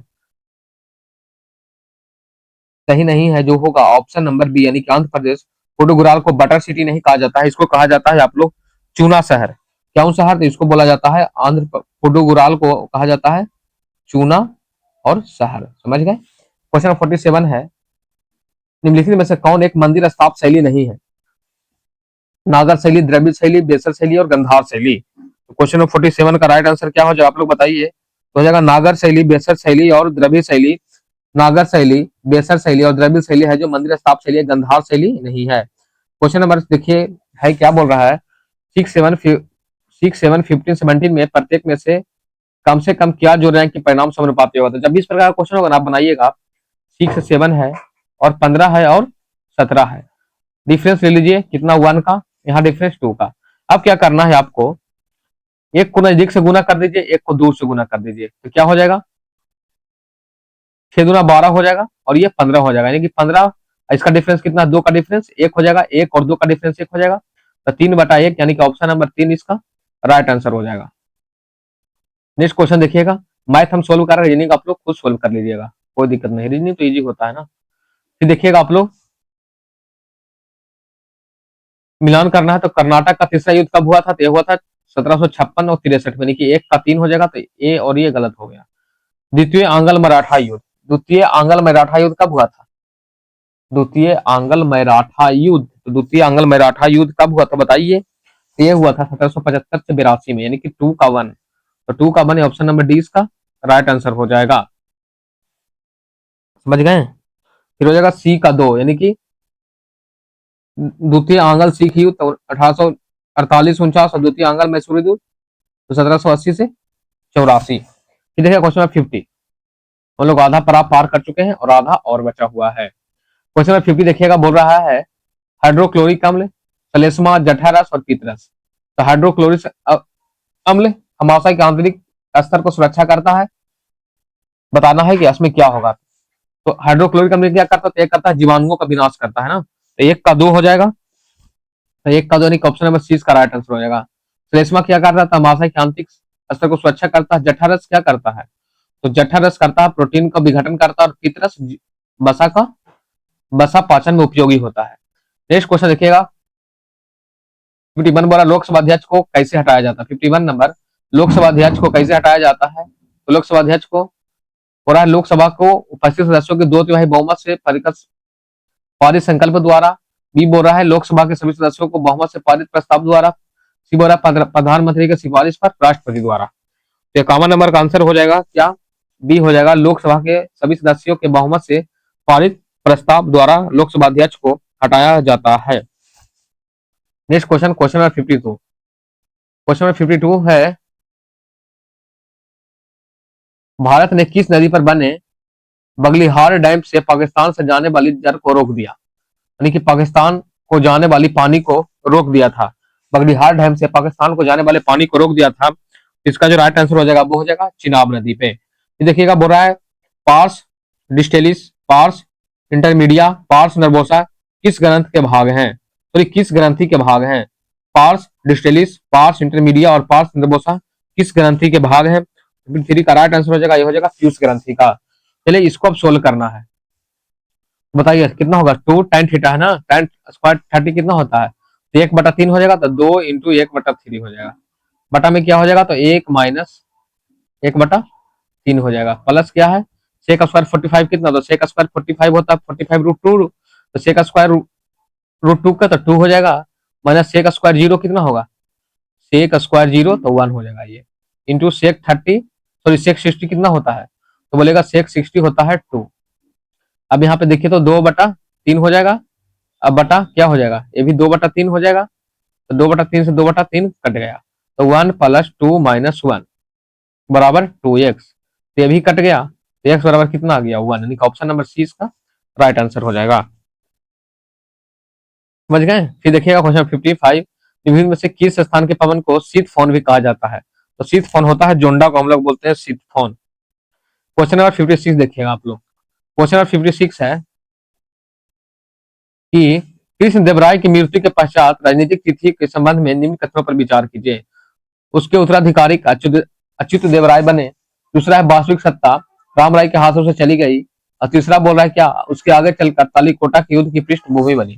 सही नहीं है जो होगा ऑप्शन नंबर बी, यानी कि आंध्र प्रदेश। पुडुगुराल को बटर सिटी नहीं कहा जाता है, इसको कहा जाता है आप लोग चूना शहर। क्यों शहर? तो इसको बोला जाता है पुडुगुराल को कहा जाता है चूना और शहर। समझ गए? क्वेश्चन 47 है, निम्नलिखित में से कौन एक मंदिर स्थाप शैली नहीं है? नागर शैली, द्रविड़ शैली, बेसर शैली और गंधार शैली। तो क्वेश्चन नंबर 47 का राइट आंसर क्या हो जाएगा आप लोग बताइए। तो हो जाएगा नागर शैली, बेसर शैली और द्रविड़ शैली। नागर शैली, बेसर शैली और द्रविड़ शैली है जो मंदिर स्थाप शैली है, गंधार शैली नहीं है। क्वेश्चन नंबर देखिए है क्या बोल रहा है, 6, 7, 15, 17 में प्रत्येक में से कम क्या जो रैंक के परिणाम समानुपाती होगा? तो जब इस प्रकार का क्वेश्चन होगा ना आप बनाइएगा। 6 से 7 है और 15 है और 17 है, डिफरेंस ले लीजिए कितना 1 का, यहाँ डिफरेंस 2 का। अब क्या करना है आपको, एक को नजदीक से गुना कर दीजिए, एक को दूर से गुना कर दीजिए, तो क्या हो जाएगा? 6 दूना 12 हो जाएगा और ये 15 हो जाएगा, यानी कि 15, इसका डिफरेंस कितना? 2 का डिफरेंस 1 हो जाएगा, 1 और 2 का डिफरेंस 1 हो जाएगा, तो 3/1, यानी कि ऑप्शन नंबर 3 इसका राइट आंसर हो जाएगा। नेक्स्ट क्वेश्चन देखिएगा, मैथ हम सोल्व कर रहे हैं, रीजनिंग आप लोग खुद सोल्व कर लीजिएगा, कोई दिक्कत नहीं, रीजनिंग तो इजी होता है ना। फिर देखिएगा आप लोग, मिलान करना है तो कर्नाटक का तीसरा युद्ध कब हुआ था? तो यह हुआ था 1756 और 63 में, यानी कि 1 का 3 हो जाएगा, तो ए और ये गलत हो गया। द्वितीय आंग्ल मराठा युद्ध, द्वितीय आंग्ल मराठा युद्ध कब हुआ था? द्वितीय आंग्ल मराठा युद्ध, तो द्वितीय आंग्ल मराठा युद्ध कब हुआ था बताइए। ये हुआ था 1775 से 82 में, यानी कि 2 का 1, तो 2 का 1 ऑप्शन नंबर डी इसका राइट आंसर हो जाएगा। समझ गए? फिर हो जाएगा सी का 2, यानी कि द्वितीय आंग्ल सिख युद्ध 1848-49 और द्वितीय आंग्ल मैसूरी युद्ध तो 1780 से 84। फिर देखिए क्वेश्चन नंबर 50, हम लोग आधा पार कर चुके हैं और आधा और बचा हुआ है। क्वेश्चन नंबर 50 देखिएगा, बोल रहा है हाइड्रोक्लोरिक अम्ल, सलेस्मा, जठरस और पित्तरस। तो हाइड्रोक्लोरिक अम्ल अमाशय के आंतरिक स्तर को सुरक्षा करता है, बताना है कि इसमें क्या होगा। तो हाइड्रोक्लोरिक अम्ल क्या करता है? तो करता है जीवाणुओं का विनाश करता है ना, तो एक का 2 हो जाएगा, तो एक का 2 यानी ऑप्शन नंबर सी इसका राइट आंसर हो जाएगा। श्लेष्मा क्या करता है? तमाशा के आंतरिक स्तर को सुरक्षा करता है। जठरस क्या करता है? तो जठरस करता है प्रोटीन का विघटन करता है, और पित्तरस बसा का बसा पाचन में उपयोगी होता है। नेक्स्ट क्वेश्चन देखिएगा, 51 बोला लोकसभा अध्यक्ष को कैसे हटाया जाता है? 51 नंबर, लोकसभा अध्यक्ष को कैसे हटाया जाता है? तो लोकसभा अध्यक्ष को हो रहा है लोकसभा को उपस्थित सदस्यों के 2/3 बहुमत से पारित संकल्प द्वारा। बी बोल रहा है लोकसभा के सभी सदस्यों को बहुमत से पारित प्रस्ताव द्वारा। सी बोल रहा है प्रधानमंत्री की सिफारिश पर राष्ट्रपति द्वारा। तो 51 नंबर का आंसर हो जाएगा क्या? बी हो जाएगा, लोकसभा के सभी सदस्यों के बहुमत से पारित प्रस्ताव द्वारा लोकसभा अध्यक्ष को हटाया जाता है। Next question, question number 52। Question number 52 है, भारत ने किस नदी पर बने बगलिहार डैम से पाकिस्तान से जाने वाली जल को रोक दिया? यानी कि पाकिस्तान को जाने वाली पानी को रोक दिया था। बगलिहार डैम से पाकिस्तान को जाने वाले पानी को रोक दिया था। इसका जो राइट आंसर हो जाएगा वो हो जाएगा चिनाब नदी पे। ये देखिएगा, बोल रहा है pars distalis, pars intermedia, pars nervosa किस ग्रंथ के भाग हैं? सॉरी, किस ग्रंथि के भाग हैं? पार्स डिस्टेलिस, पार्स इंटरमीडिया और पार्स नर्बोसा किस ग्रंथि के भाग हैं? 3 का राइट आंसर हो जाएगा, ये हो जाएगा पीयूष ग्रंथि का। चलिए इसको अब सोल्व करना है। बताइए कितना होगा? 2 tan थीटा है ना, tan स्क्वायर 30 कितना होता है? तो 1/3 हो जाएगा, तो 2 इंटू 1/3 हो जाएगा। बटा में क्या हो जाएगा? तो 1 माइनस 1/3 हो जाएगा। प्लस क्या है? सेक स्क्वायर 45 कितना? तो सेक स्क्वायर 45 होता है 45√2, तो सेक स्क्वायर √2 का तो 2 हो जाएगा। माइनस सेक स्क्वायर 0 कितना होगा? सेक स्क्वायर 0 तो 1 हो जाएगा ये। इंटू सेक 30, सॉरी सेक 60 कितना होता है? तो बोलेगा सेक 60 होता है 2। अब यहाँ पे देखिए तो 2/3 हो जाएगा। अब बटा क्या हो जाएगा? ये भी 2/3 हो जाएगा। तो 2/3 से 2/3 कट गया, तो 1 + 2 - 1 बराबर 2x। तो ये भी कट गया, तो x बराबर कितना आ गया? 1, यानी ऑप्शन नंबर सी इसका राइट आंसर हो जाएगा। समझ गए? फिर देखिएगा क्वेश्चन 55, निम्न में से किस स्थान के पवन को शीतफोन भी कहा जाता है? तो शीतफोन होता है जोंडा को हम लोग बोलते हैं शीतफोन। क्वेश्चन नंबर 56 देखिएगा आप लोग। क्वेश्चन नंबर 56 है कि कृष्णदेवराय की मृत्यु के पश्चात राजनीतिक तिथि के संबंध में निम्न कथनों पर विचार कीजिए। उसके उत्तराधिकारी अच्युत देवराय बने। दूसरा है वास्तविक सत्ता राम राय के हाथों से चली गई। और तीसरा बोल रहा है क्या उसके आगे चलकर तालीकोटा के युद्ध की पृष्ठभूमि बनी।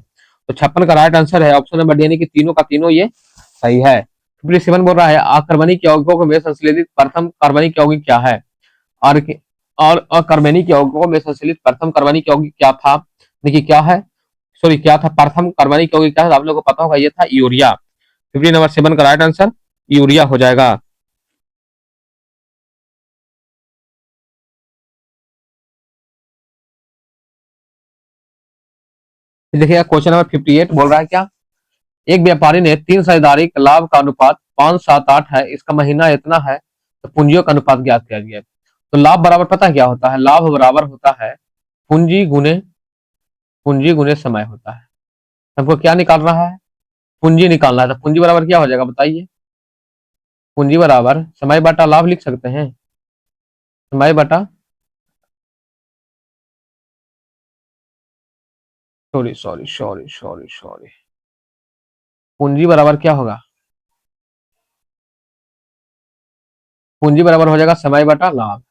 तो 56 का राइट आंसर है ऑप्शन नंबर डी, यानी कि तीनों का तीनों ये सही है। 57 बोल रहा है आकर्मणिक यौगिकों में संश्लेषित प्रथम कार्बनिक यौगिक क्या है? और अकर्मणिक यौगिकों में संश्लेषित प्रथम कार्बनिक यौगिक क्या था? देखिए क्या है, सॉरी क्या था, प्रथम कार्बनिक यौगिक क्या था? आप लोगों को पता होगा, ये था यूरिया। 50 नंबर 7 का राइट आंसर यूरिया हो जाएगा। देखिएगा क्वेश्चन नंबर 58 बोल रहा है क्या एक व्यापारी ने 3 साझेदारी लाभ का अनुपात 5, 7, 8 है, इसका महीना इतना है, तो पूंजियों का अनुपात ज्ञात किया गया। तो लाभ बराबर पता है क्या होता है? लाभ बराबर होता है पूंजी गुने समय होता है। हमको क्या निकाल रहा है? पूंजी निकालना है। तो पूंजी बराबर क्या हो जाएगा बताइए? पूंजी बराबर समय बटा लाभ लिख सकते हैं। समय बटा, sorry sorry sorry sorry sorry, पूंजी बराबर क्या होगा? पूंजी बराबर हो जाएगा समय बटा लाभ।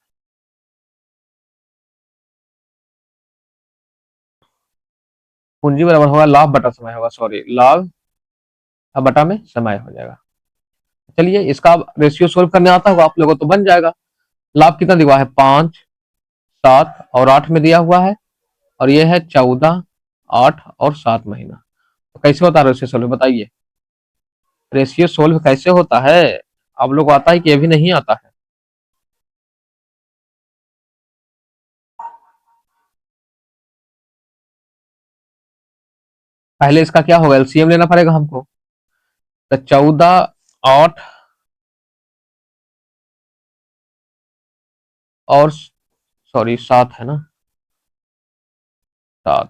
पूंजी बराबर होगा लाभ बटा समय होगा, सॉरी लाभ अब बटा में समय हो जाएगा। चलिए इसका रेशियो सोल्व करने आता होगा आप लोगों को, तो बन जाएगा। लाभ कितना दिया है? 5, 7 और 8 में दिया हुआ है, और ये है 14, 8 और 7 महीना। तो कैसे होता है रेशियो सोल्व बताइए? रेशियो सोल्व कैसे होता है? आप लोग को आता है कि ये भी नहीं आता है? पहले इसका क्या होगा? एलसीएम लेना पड़ेगा हमको। तो 14, 8 और सॉरी 7 है ना, 7,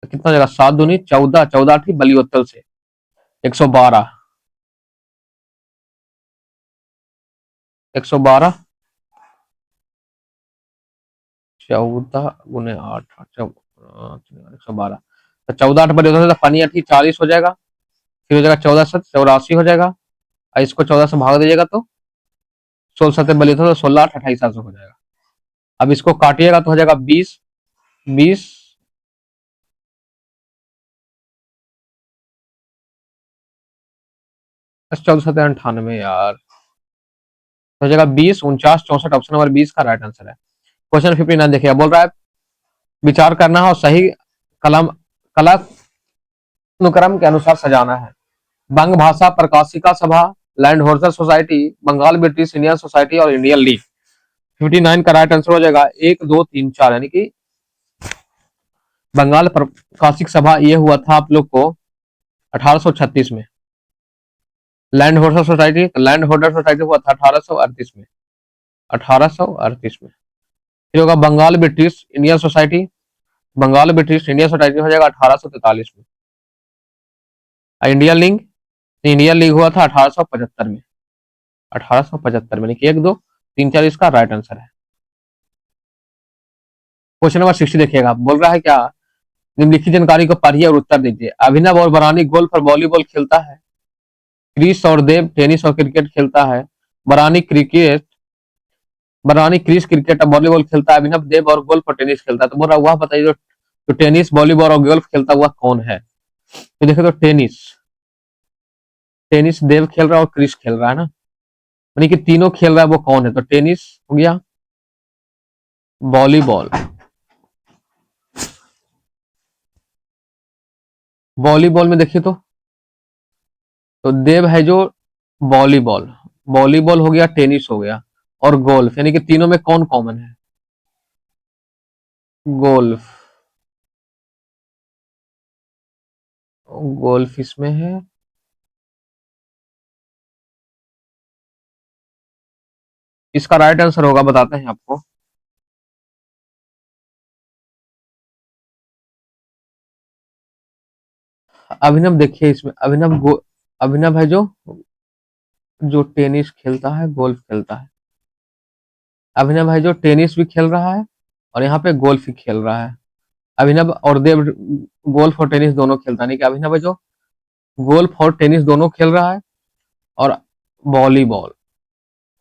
तो कितना हो जाएगा? 7 दूनी 14, 14 आठी बलियोत्तल से 112, 112 14 × 8 112, तो 14 8 बजे तो पानी 8 40 हो जाएगा, फिर हो जाएगा 14 7 84 हो जाएगा, और इसको 14 से भाग दीजिएगा तो 16 7 बजे तो 16 8 28 700 हो जाएगा। अब इसको काटिएगा तो हो जाएगा 20 20 14 7 98 यार, तो हो जाएगा 20 49 64, ऑप्शन नंबर 20 का राइट आंसर है। क्वेश्चन 59 देखिए, बोल रहा है विचार करना है और सही कलम कला अनुक्रम के अनुसार सजाना है। बंग Bhasha Prakashika Sabha, land holder society, Bengal British Indian society और इंडियन लीग। 59 का राइट आंसर हो जाएगा 1 2 3 4, यानी कि बंगाल प्रकाशिक सभा ये हुआ था आप लोग को 1836 में। Land holder society, land holder society हुआ था 1838 में, 1838 में। फिर होगा Bengal British Indian society, Bengal British Indian society हो जाएगा 1843 में। इंडियन लीग, इंडियन लीग हुआ था 1875 में, 1875 में, 1 2 3 4 इसका राइट आंसर है। क्वेश्चन नंबर 60 देखिएगा, बोल रहा है क्या, निम्नलिखित जानकारी को पढ़िए और उत्तर दीजिए। अभिनव और बरानी गोल्फ और वॉलीबॉल खेलता है, क्रिस और देव टेनिस और क्रिकेट खेलता है, बरानी क्रिकेट बरानी क्रिस क्रिकेट और वॉलीबॉल खेलता है, अभिनव देव और गोल्फ और टेनिस खेलता है। तो बोल रहा हुआ बताइए तो टेनिस वॉलीबॉल और गोल्फ खेलता हुआ कौन है। तो देखो तो टेनिस, टेनिस देव खेल रहा है और क्रिस खेल रहा है ना, यानी कि तीनों खेल रहा है, वो कौन है। तो टेनिस हो गया, वॉलीबॉल, वॉलीबॉल में देखिए तो देव है जो वॉलीबॉल, वॉलीबॉल हो गया, टेनिस हो गया और गोल्फ, यानी कि तीनों में कौन कॉमन है, गोल्फ, गोल्फ इसमें है। इसका राइट आंसर होगा, बताते हैं आपको। अभिनव देखिए इसमें, अभिनव है जो जो टेनिस खेलता है, गोल्फ खेलता है। अभिनव है जो टेनिस भी खेल रहा है और यहाँ पे गोल्फ भी खेल रहा है। अभिनव और देव गोल्फ और टेनिस दोनों खेलता है, नहीं कि अभिनव है जो गोल्फ और टेनिस दोनों खेल रहा है और वॉलीबॉल,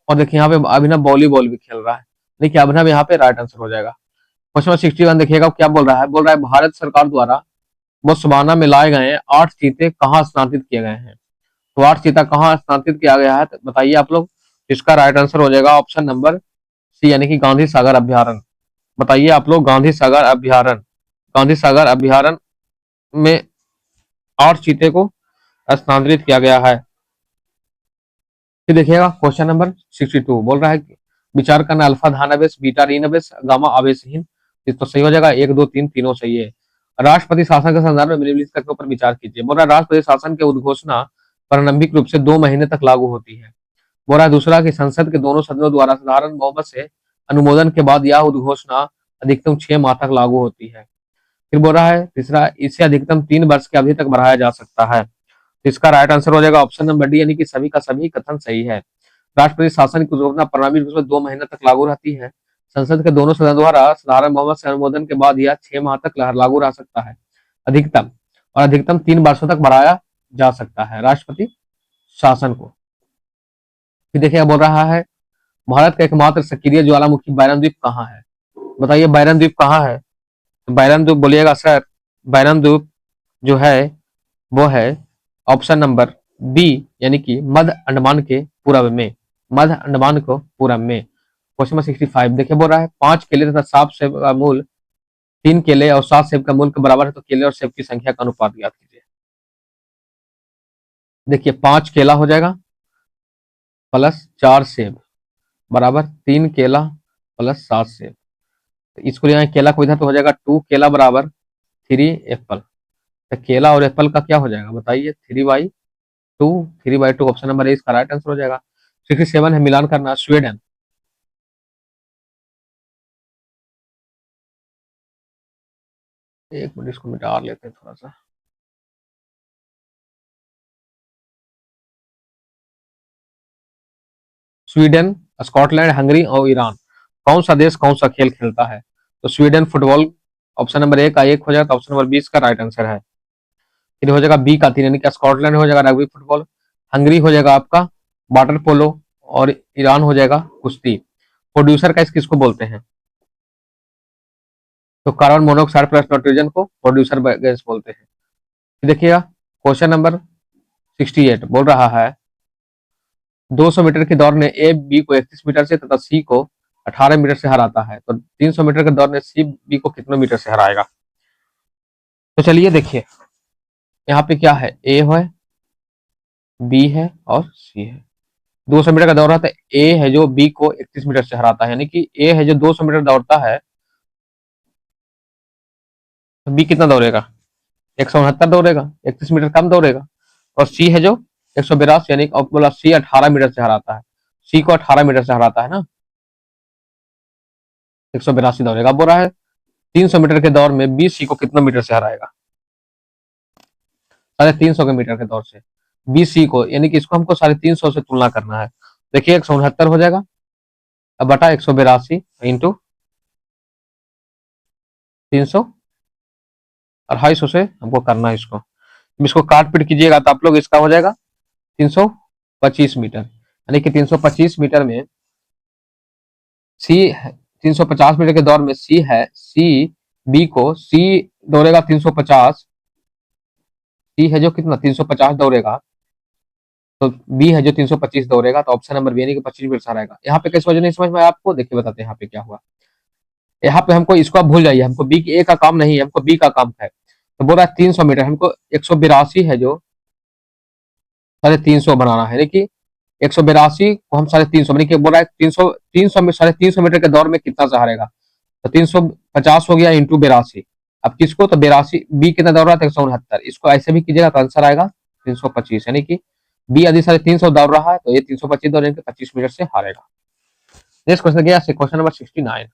और देखिए यहाँ पे अभिनव वॉलीबॉल भी खेल रहा है, देखिए अभिनव यहाँ पे राइट आंसर हो जाएगा। क्वेश्चन 61 देखिएगा क्या बोल रहा है, बोल रहा है भारत सरकार द्वारा बोत्सवाना में लाए गए 8 चीते कहाँ स्थानांतरित किए गए हैं। तो 8 चीता कहाँ स्थानांतरित किया गया है, तो बताइए आप लोग। इसका राइट आंसर हो जाएगा ऑप्शन नंबर सी, यानी कि गांधी सागर अभ्यारण्य। बताइए आप लोग, गांधी सागर अभ्यारण्य, गांधी सागर अभ्यारण्य में 8 चीते को स्थानांतरित किया गया है। फिर देखिएगा क्वेश्चन नंबर 62 बोल रहा है कि विचार करना, अल्फा धानावेश, बीटा ऋण आवेश, गामा आवेशहीन। ये तो सही हो जाएगा, 1 2 3 तीनों सही है। राष्ट्रपति शासन के संदर्भ में निम्नलिखित के ऊपर विचार कीजिए। बोल रहा है राष्ट्रपति शासन की उद्घोषणा प्रारंभिक रूप से 2 महीने तक लागू होती है। बोल रहा है दूसरा कि संसद के दोनों सदनों द्वारा साधारण बहुमत से अनुमोदन के बाद यह उद्घोषणा अधिकतम 6 माह तक लागू होती है। फिर बोल रहा है तीसरा, इसे अधिकतम 3 वर्ष की अवधि तक बढ़ाया जा सकता है। तो इसका राइट आंसर हो जाएगा ऑप्शन नंबर डी, यानी कि सभी का सभी कथन सही है। राष्ट्रपति शासन की घोषणा प्रारंभिक रूप से 2 महीने तक लागू रहती है। संसद के दोनों सदनों द्वारा साधारण बहुमत से अनुमोदन के बाद यह 6 माह तक लागू रह सकता है अधिकतम, और अधिकतम 3 वर्षों तक बढ़ाया जा सकता है राष्ट्रपति शासन को। फिर देखिए बोल रहा है भारत का एकमात्र सक्रिय ज्वालामुखी बैरन द्वीप कहाँ है। बताइए बैरन द्वीप कहाँ है। तो बैरन द्वीप बोलिएगा सर, बैरन द्वीप जो है वो है ऑप्शन नंबर बी, यानी कि मध्य अंडमान के पूर्व में, मध्य अंडमान को पूर्व में। क्वेश्चन नंबर 65 देखिए बोल रहा है 5 केले तथा 7 सेब का मूल 3 केले और 7 सेब का मूल के बराबर है, तो केले और सेब की संख्या का अनुपात ज्ञात कीजिए। देखिए 5 केला हो जाएगा प्लस 4 सेब बराबर 3 केला प्लस 7 सेब। तो इसको यहाँ केला को इधर तो हो जाएगा 2 केला बराबर 3 एप्पल। तो केला और एप्पल का क्या हो जाएगा बताइए, 3/2, 3/2 ऑप्शन नंबर ए इसका राइट आंसर हो जाएगा। 67 है मिलान करना, स्वीडन, एक मिनट इसको मिटा लेते हैं थोड़ा सा। स्वीडन, स्कॉटलैंड, हंगरी और ईरान, कौन सा देश कौन सा खेल खेलता है। तो Sweden football option number A का 1 हो जाएगा, तो ऑप्शन नंबर 20 का राइट आंसर है। फिर हो जाएगा बी का 3 यानी कि स्कॉटलैंड हो जाएगा रग्बी फुटबॉल, हंगरी हो जाएगा आपका वाटर पोलो, और ईरान हो जाएगा कुश्ती। प्रोड्यूसर का किसको बोलते हैं? तो कार्बन मोनोऑक्साइड प्लस नाइट्रोजन को प्रोड्यूसर गैस बोलते हैं। देखिएगा क्वेश्चन नंबर 68 बोल रहा है 200 मीटर की दौड़ में ए बी को 31 मीटर से तथा सी को 18 मीटर से हराता है, तो 300 मीटर की दौड़ में सी बी को कितने मीटर से हराएगा? तो चलिए देखिए यहाँ पे क्या है, ए है, बी है और सी है। 200 मीटर का दौड़ रहा है, ए है जो बी को 31 मीटर से हराता है, यानी कि ए है जो 200 मीटर दौड़ता है, तो बी कितना दौड़ेगा? 169 दौड़ेगा, 31 मीटर कम दौड़ेगा। और सी है जो 182 यानी बोला सी 18 मीटर से हराता है, सी को 18 मीटर से हराता है ना, 182 दौड़ेगा। बोल रहा है 300 मीटर के दौड़ में बी सी को कितना मीटर से हराएगा? 350 के मीटर के दौड़ से बी सी को, यानी कि इसको हमको 350 से तुलना करना है। देखिए 169 हो जाएगा, अब बटा 182 इंटू 300, 250 से हमको करना है इसको। इसको काट पीट कीजिएगा तो आप लोग इसका हो जाएगा 325 मीटर, यानी कि 325 मीटर में सी 350 मीटर के दौर में सी है, सी बी को सी दौड़ेगा 350, सी है जो कितना 350 दौड़ेगा, तो बी है जो 325 दौड़ेगा, तो ऑप्शन नंबर बी यानी कि 25 मीटर रहेगा। यहाँ पे कैसे वजह नहीं समझ में आपको, देखिए बताते हैं यहाँ पे क्या हुआ। यहाँ पे हमको इसको आप भूल जाइए, हमको बी ए का काम नहीं है, हमको बी का काम है। तो बोल रहा है 300 मीटर, हमको 182 है जो 350 बनाना है, देखिए 182 को हम 350 यानी कि बोल रहा है 300 में 350 मीटर के दौर में कितना से हारेगा, तो 350 हो गया इंटू 82। अब किसको, तो 82 बी कितना दौड़ रहा था 169, इसको ऐसे भी कीजिएगा तो आंसर आएगा 325, यानी कि बी यदि 350 दौड़ रहा है तो ये 325 दौड़ेंगे तो 25 मीटर से हारेगा। नेक्स्ट क्वेश्चन गया क्वेश्चन नंबर 69,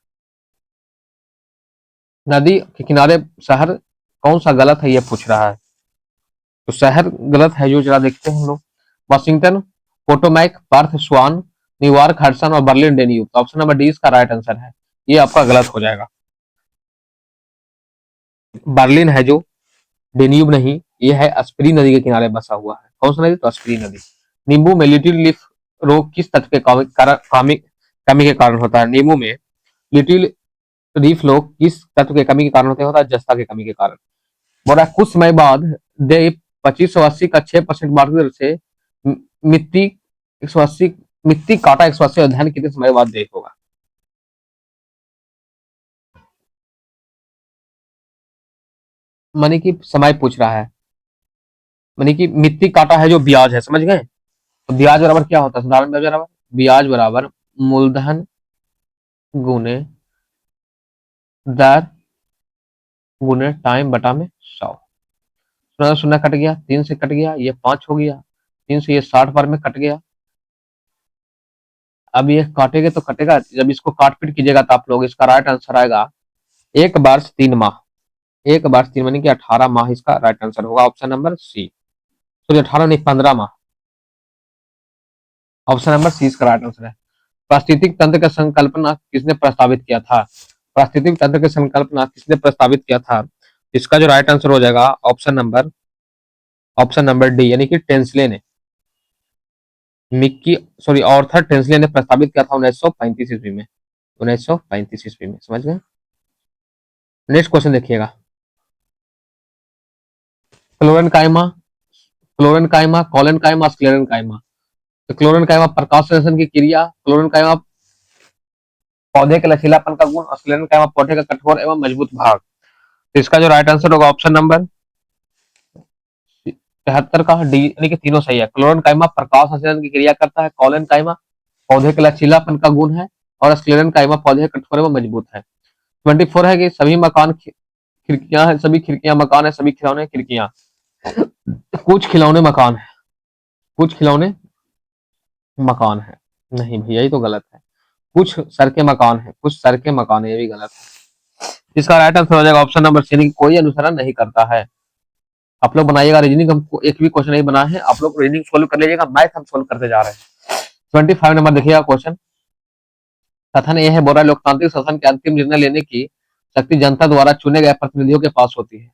नदी के किनारे शहर कौन सा गलत है ये पूछ रहा है। तो शहर गलत है जो, जरा देखते हैं हम लोग। वाशिंगटन, पोटोमैक, पर्थ, स्वान, न्यूयॉर्क, हडसन और बर्लिन डेन्यूब, तो ऑप्शन नंबर डी इसका राइट आंसर है, ये आपका गलत हो जाएगा। बर्लिन है जो, डेन्यूब नहीं, ये है अस्प्री नदी के किनारे बसा हुआ है। कौन सा नदी, तो अस्प्री नदी। नींबू में लिटिल लीफ रोग किस तत्व के कमी के कारण होता है? नींबू में लिटिल लीफ रोग किस तत्व के कमी के कारण होता है? जस्ता के कमी के कारण। बोला कुछ समय बाद दे 2580 का 6% मार्क से मिट्टी 180 मिट्टी काटा 180 अध्ययन कितने समय बाद दे होगा? मानी कि समय पूछ रहा है, मानी कि मिट्टी काटा है जो ब्याज है, समझ गए? तो ब्याज बराबर क्या होता है, साधारण ब्याज बराबर, ब्याज बराबर मूलधन गुने दर गुने टाइम बटा में 100। शून्य शून्य कट गया, 3 से कट गया, ये 5 हो गया, 3 से ये 60 बार में कट गया। अब ये काटेगा तो कटेगा, जब इसको काट पीट कीजिएगा तो आप लोग इसका राइट आंसर आएगा 1 वर्ष 3 माह। 1 वर्ष 3 माह की 18 माह इसका राइट आंसर होगा, ऑप्शन नंबर सी। सॉरी 18 नहीं 15 माह, ऑप्शन नंबर सी इसका राइट आंसर है। पारिस्थितिक तंत्र का संकल्पना किसने प्रस्तावित किया था? पारिस्थितिक तंत्र की संकल्पना किसने प्रस्तावित किया था? इसका जो राइट आंसर हो जाएगा ऑप्शन नंबर डी, यानी कि टेंसले ने, मिक्की सॉरी ऑर्थर टेंसले ने प्रस्तावित किया था 1935 ईस्वी में, 1935 ईस्वी में, समझ गए? नेक्स्ट क्वेश्चन देखिएगा, क्लोरेन काइमा, क्लोरेन काइमा, कॉलन काइमा, स्क्लेरन काइमा। तो क्लोरेन काइमा प्रकाश संश्लेषण की क्रिया, क्लोरेन काइमा पौधे के लचीलापन का गुण, और स्क्लेरन काइमा पौधे का कठोर एवं मजबूत भाग। तो इसका जो राइट आंसर होगा ऑप्शन नंबर 73 का डी, यानी कि तीनों सही है। क्लोरेन काइमा प्रकाश संश्लेषण की क्रिया करता है, कॉलन काइमा पौधे के लचीलापन का गुण है, और स्क्लेरन काइमा पौधे कठोर एवं मजबूत है। 24 है कि सभी मकान खिड़कियां है, सभी खिड़कियां मकान है, सभी खिलौने खिड़कियां, कुछ खिलौने मकान है, कुछ खिलौने मकान है, नहीं भैया ये तो गलत है। कुछ सड़कें मकान है, कुछ सड़कें मकान है, ये भी गलत है। इसका राइट आंसर हो जाएगा ऑप्शन नंबर सी, कोई अनुसरण नहीं करता है। आप लोग बनाइएगा रीजनिंग, हमको एक भी क्वेश्चन नहीं बना है, आप लोग रीजनिंग सोल्व कर लीजिएगा, मैथ हम सोल्व करते जा रहे हैं। 25 नंबर देखिएगा क्वेश्चन, कथन ये है, बोल रहा है लोकतांत्रिक शासन के अंतिम निर्णय लेने की शक्ति जनता द्वारा चुने गए प्रतिनिधियों के पास होती है।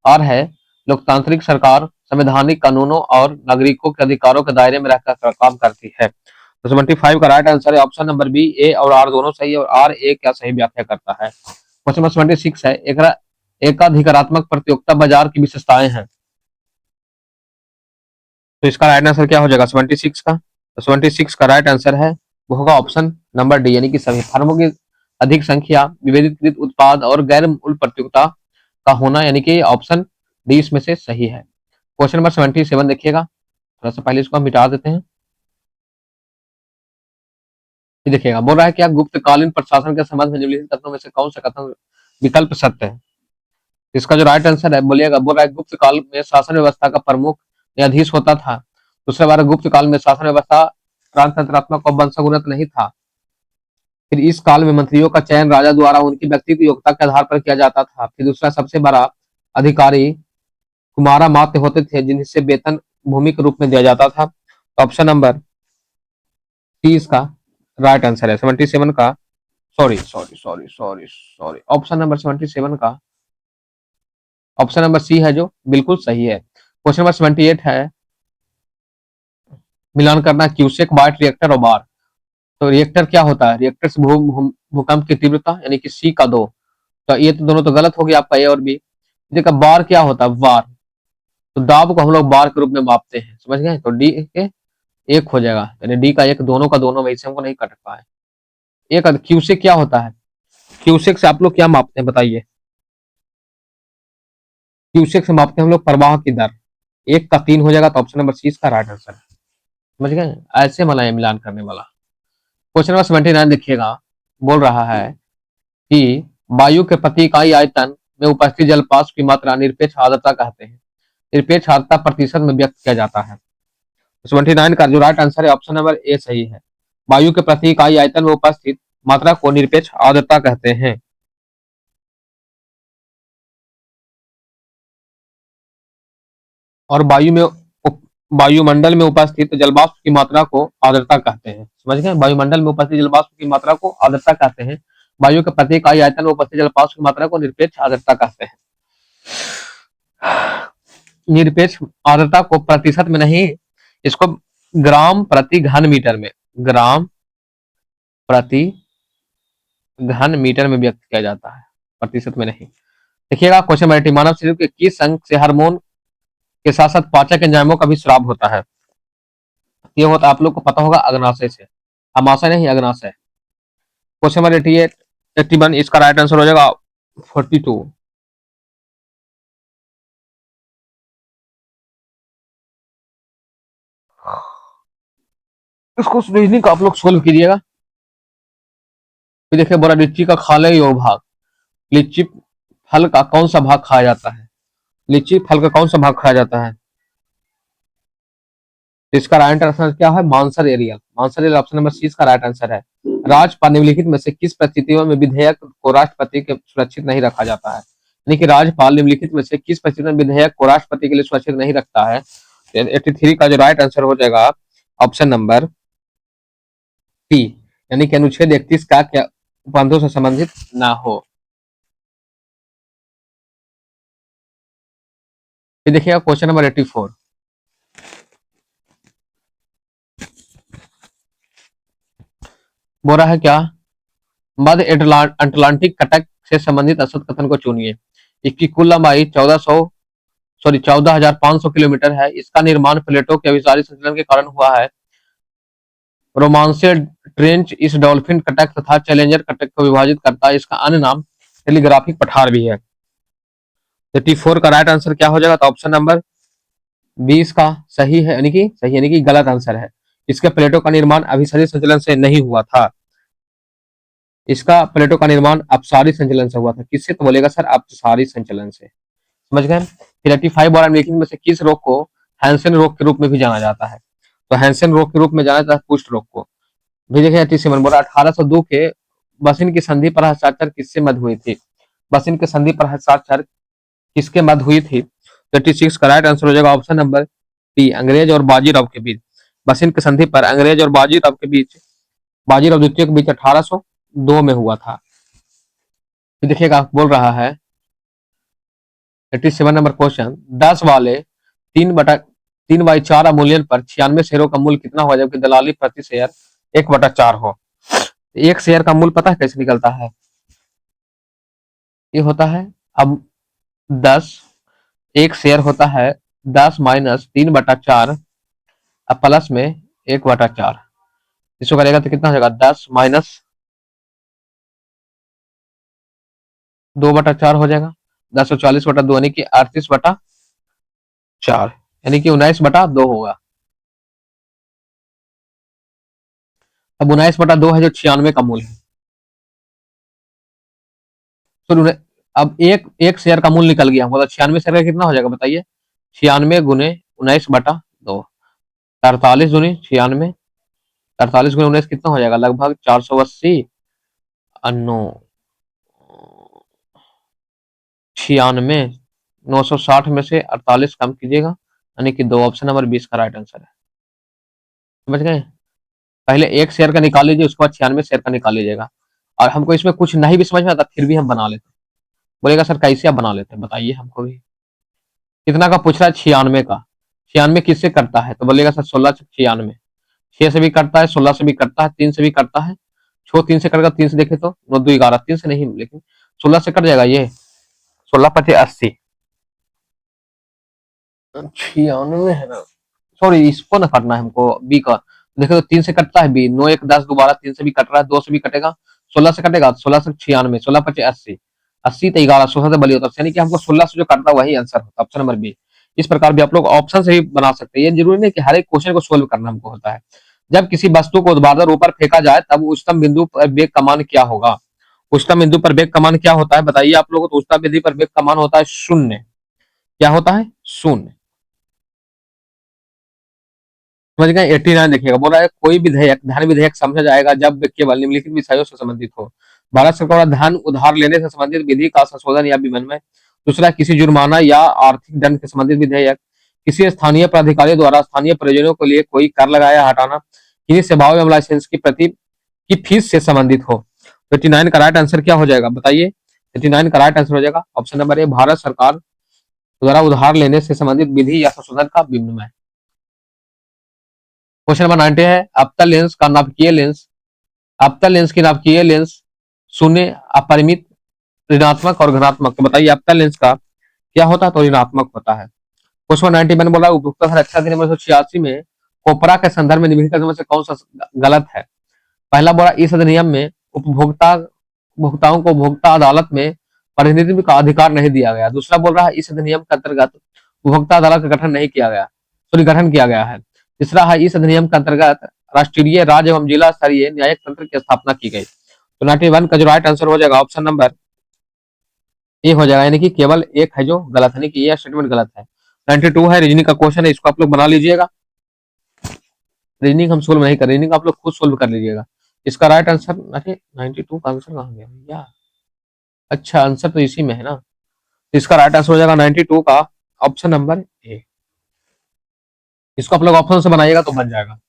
आर है लोकतांत्रिक सरकार संवैधानिक कानूनों और नागरिकों के अधिकारों के दायरे में रहकर काम करती है। तो 75 का राइट आंसर है ऑप्शन नंबर बी, ए और आर दोनों सही है, और आर ए क्या सही व्याख्या करता है। क्वेश्चन नंबर 76 है एकाधिकारात्मक प्रतियोगिता बाजार की विशेषताएं हैं। तो इसका राइट आंसर क्या हो जाएगा 76 का? तो 76 का राइट आंसर है वो होगा ऑप्शन नंबर डी, यानी कि सभी फर्मों की अधिक संख्या, विभेदित उत्पाद और गैर मूल प्रतियोगिता का होना, यानी कि ऑप्शन डी इसमें से सही है। क्वेश्चन नंबर 77 देखिएगा, थोड़ा सा पहले इसको हम मिटा देते हैं। ये देखिएगा, बोल रहा है कि गुप्तकालीन प्रशासन के संबंध में निम्नलिखित कथनों में से कौन सा कथन विकल्प सत्य है। इसका जो राइट आंसर है बोलिएगा, बोल रहा है गुप्त काल में शासन व्यवस्था का प्रमुख न्यायाधीश होता था। दूसरे बार गुप्त काल में शासन व्यवस्था प्रांतंत्रात्मक और वंशानुगत नहीं था। फिर इस काल में मंत्रियों का चयन राजा द्वारा उनकी व्यक्तिगत योग्यता के आधार पर किया जाता था। फिर दूसरा सबसे बड़ा अधिकारी कुमारा मात्य होते थे जिनसे वेतन भूमि के रूप में दिया जाता था। तो ऑप्शन नंबर सी इसका राइट आंसर है 77 का, सॉरी ऑप्शन नंबर 77 का ऑप्शन नंबर सी है जो बिल्कुल सही है। क्वेश्चन नंबर 78 है मिलान करना क्यूसेक, वाट, रिएक्टर और बार। तो रिएक्टर क्या होता है? रिएक्टर से भूकंप की तीव्रता, यानी कि सी का 2। तो ये तो दोनों तो गलत हो गया आपका, ए और बी। देखा बार क्या होता है? वार। तो दाब को हम लोग बार के रूप में मापते हैं, समझ गए? तो डी के एक हो जाएगा, यानी डी का एक, दोनों का दोनों, वैसे हमको नहीं कट पाए। एक क्यूसेक क्या होता है? क्यूसेक से आप लोग क्या मापते हैं बताइए? क्यूसेक से मापते हैं हम लोग प्रवाह की दर। एक का 3 हो जाएगा, तो ऑप्शन नंबर सी इसका राइट आंसर है। समझ गए? ऐसे वाला है मिलान करने वाला। क्वेश्चन नंबर 79 देखिएगा, बोल रहा है कि वायु के प्रति इकाई आयतन में उपस्थित जलवाष्प की मात्रा निरपेक्ष आर्द्रता कहते हैं। निरपेक्ष आर्द्रता प्रतिशत में व्यक्त किया जाता है। 79 का जो राइट आंसर है ऑप्शन नंबर ए सही है। वायु के प्रति इकाई आयतन में उपस्थित मात्रा को निरपेक्ष आर्द्रता कहते हैं। और वायुमंडल में उपस्थित जलवाष्प की मात्रा को आर्द्रता कहते हैं। समझ गए? वायुमंडल में उपस्थित जलवाष्प की मात्रा को आर्द्रता कहते हैं। वायु के प्रति इकाई आयतन में उपस्थित जलवाष्प की मात्रा को निरपेक्ष आर्द्रता कहते हैं। निरपेक्ष आर्द्रता को प्रतिशत में नहीं, इसको ग्राम प्रति घन मीटर में, ग्राम प्रति घन मीटर में व्यक्त किया जाता है, प्रतिशत में नहीं। देखिएगा क्वेश्चन नंबर 80, मानव शरीर के किस अंग से हार्मोन के साथ साथ पाचक एंजाइमों का भी स्राव होता है? ये होता आप लोग को पता होगा अग्नाशय से, अमाशय नहीं अग्नाशय। क्वेश्चन नंबर 88 81, इसका राइट आंसर हो जाएगा 42। इसको रीजनिंग का आप लोग सोल्व कीजिएगा। देखिए बोला लीची का खा ले यो भाग, लीची फल का कौन सा भाग खाया जाता है? लीची फल का कौन सा भाग खाया जाता है? इसका राइट आंसर क्या है? मांसर एरियल। मांसर एरियल ऑप्शन नंबर सी इसका राइट आंसर है। राज्यपाल निम्नलिखित में से किस परिस्थितियों में विधेयक को राष्ट्रपति के सुरक्षित नहीं रखा जाता है? यानी कि राज्यपाल निम्नलिखित में से किस परिस्थिति में विधेयक को राष्ट्रपति के लिए सुरक्षित नहीं रखता है? 83 का जो राइट आंसर हो जाएगा ऑप्शन नंबर सी, यानी कि अनुच्छेद 31 का क्या उपबंधों से संबंधित ना हो। फिर देखिएगा क्वेश्चन नंबर 84, बोल रहा है क्या? मध्य अटलांटिक कटक से संबंधित असद कथन को चुनिए। इसकी कुल लंबाई 14,500 किलोमीटर है। इसका निर्माण प्लेटों के अभिसारी संचलन के कारण हुआ है। रोमांसे ट्रेंच इस डॉल्फिन कटक तथा चैलेंजर कटक को विभाजित करता है। इसका अन्य नाम टेलीग्राफिक पठार भी है। 84 का राइट आंसर क्या हो जाएगा? तो ऑप्शन नंबर 20 का सही है, यानी कि गलत आंसर है। इसके प्लेटों का निर्माण अभिसारी संचलन से नहीं हुआ था। इसका प्लेटों का निर्माण अपसारी संचलन से हुआ था। किससे? तो बोलेगा सर अपसारी संचलन से। समझ गए? फिर 85 और मेकिंग में से किस रोग को हैंसन रोग के रूप में भी जाना जाता है? तो हैंसन रोग के रूप में जाना जाता है कुष्ठ रोग को। भी देखिए 87 बोला 1802 के बसिन की संधि पर हस्ताक्षर किससे मध्य हुई थी? बसिन की संधि पर हस्ताक्षर किसके मध्य हुई थी? 36 का राइट आंसर हो जाएगा ऑप्शन नंबर बी, अंग्रेज और बाजीराव के बीच। बसिन की संधि पर अंग्रेज और बाजीराव के बीच, बाजीराव द्वितीय के बीच 1802 में हुआ था। फिर देखिएगा बोल रहा है 87 नंबर क्वेश्चन, 10 वाले 3/4 अमूल्यन पर 96 शेयरों का मूल्य कितना हुआ जबकि दलाली प्रति शेयर 1/4 हो। एक शेयर का मूल्य पता है कैसे निकलता है? ये होता है, अब 10, एक शेयर होता है 10 माइनस 3/4 अब प्लस में 1/4, इसको करेगा तो कितना हो जाएगा? 10 माइनस 2/4 हो जाएगा। 10/40/2 यानी कि 38/4 यानी कि 19/2 होगा। अब 19/2 है जो 96 का मूल्य है। तो अब एक एक शेयर का मूल्य निकल गया, मतलब 96 शेयर का कितना हो जाएगा बताइए? 96 गुने 19/2, 48 गुने 96, 48 गुने 19 कितना हो जाएगा? लगभग 480, 9, 96, 960 में से 48 कम कीजिएगा, यानी कि 2, ऑप्शन नंबर 20 का राइट आंसर है। समझ गए? पहले एक शेयर का निकाल लीजिए, उसके बाद 96 शेयर का निकाल लीजिएगा। और हमको इसमें कुछ नहीं भी समझ में आता फिर भी हम बना लेते। बोलेगा सर कैसे आप बना लेते हैं, बताइए हमको भी। कितना का पूछ रहा है? 96 का। 96 किससे करता है? तो बोलेगा सर 16 से 96, 6 से भी करता है, 16 से भी करता है, 3 से भी करता है। छो 3 से कटेगा, 3 से देखे तो 9 2 11, 3 से नहीं लेकिन 16 से कट जाएगा ये। 16 पचे 80, 96 है ना, सॉरी इसको ना करना है हमको, बी का। देखो तो 3 से कटता है बी, 9 1 10 दोबारा 3 से भी कट रहा है, 2 से भी कटेगा, 16 से कटेगा, 16 से 96, 16 पचे 80, 80 तो 11, 16 से बड़ी होता है, यानी कि हमको 16 से जो कटता है वही आंसर होता है, ऑप्शन नंबर बी। इस प्रकार भी आप लोग ऑप्शन से ही बना सकते हैं, ये जरूरी नहीं कि हर एक क्वेश्चन को सोल्व करना हमको होता है। जब किसी वस्तु को ऊर्ध्वाधर ऊपर फेंका जाए तब उच्चतम बिंदु पर वेग का मान क्या होगा? उच्चतम बिंदु पर वेग का मान क्या होता है बताइए आप लोगों को? तो उच्चतम बिंदु पर वेग का मान होता है 0। क्या होता है? 0। समझ गए? 89 देखिएगा, बोल रहा है कोई विधेयक धन विधेयक समझा जाएगा जब केवल निम्नलिखित विषयों से संबंधित हो। भारत सरकार द्वारा धन उधार लेने से संबंधित विधि का संशोधन या विनिमय। दूसरा, किसी जुर्माना या आर्थिक दंड से संबंधित विधेयक। किसी स्थानीय प्राधिकारी द्वारा स्थानीय प्रयोजनों के लिए कोई कर लगाया हटाना। किसी सेवाओं एवं लाइसेंस की प्रति की फीस से संबंधित हो। 89 का राइट आंसर क्या हो जाएगा बताइए? 89 का राइट आंसर हो जाएगा ऑप्शन नंबर ए, भारत सरकार द्वारा उधार लेने से संबंधित विधि या संशोधन का विनिमय। क्वेश्चन नंबर 90 है, अवतल लेंस का नाभिकीय लेंस, अवतल लेंस की नाभिकीय लेंस शून्य, अपरिमित, ऋणात्मक और धनात्मक। तो बताइए अवतल लेंस का क्या होता है? तो ऋणात्मक होता है। क्वेश्चन 91 बोला उपभोक्ता रक्षा अधिनियम 1986 में कोपरा के संदर्भ में निम्नलिखित में से कौन सा गलत है? पहला बोला इस अधिनियम में उपभोक्ताओं को उपभोक्ता अदालत में प्रतिनिधित्व का अधिकार नहीं दिया गया। दूसरा बोल रहा है इस अधिनियम के अंतर्गत उपभोक्ता अदालत का गठन नहीं किया गया, सॉरी गठन किया गया है। तीसरा है इस अधिनियम के अंतर्गत राष्ट्रीय, राज्य एवं जिला स्तरीय न्यायिक तंत्र की स्थापना की गई। तो 91 का जो राइट आंसर हो जाएगा ऑप्शन नंबर ए हो जाएगा, यानी कि केवल एक है जो गलत है, यानी कि ये स्टेटमेंट गलत है। 92 है रीजनिंग का क्वेश्चन है, इसको आप लोग बना लीजिएगा। रीजनिंग हम सोल्व नहीं कर, रीजनिंग आप लोग खुद सोल्व कर लीजिएगा। इसका राइट आंसर, अरे 92 का आंसर कहाँ गया भैया? अच्छा आंसर तो इसी में है ना, तो इसका राइट आंसर हो जाएगा 92 का ऑप्शन नंबर ए। इसको आप लोग ऑप्शन से बनाइएगा तो बन जाएगा।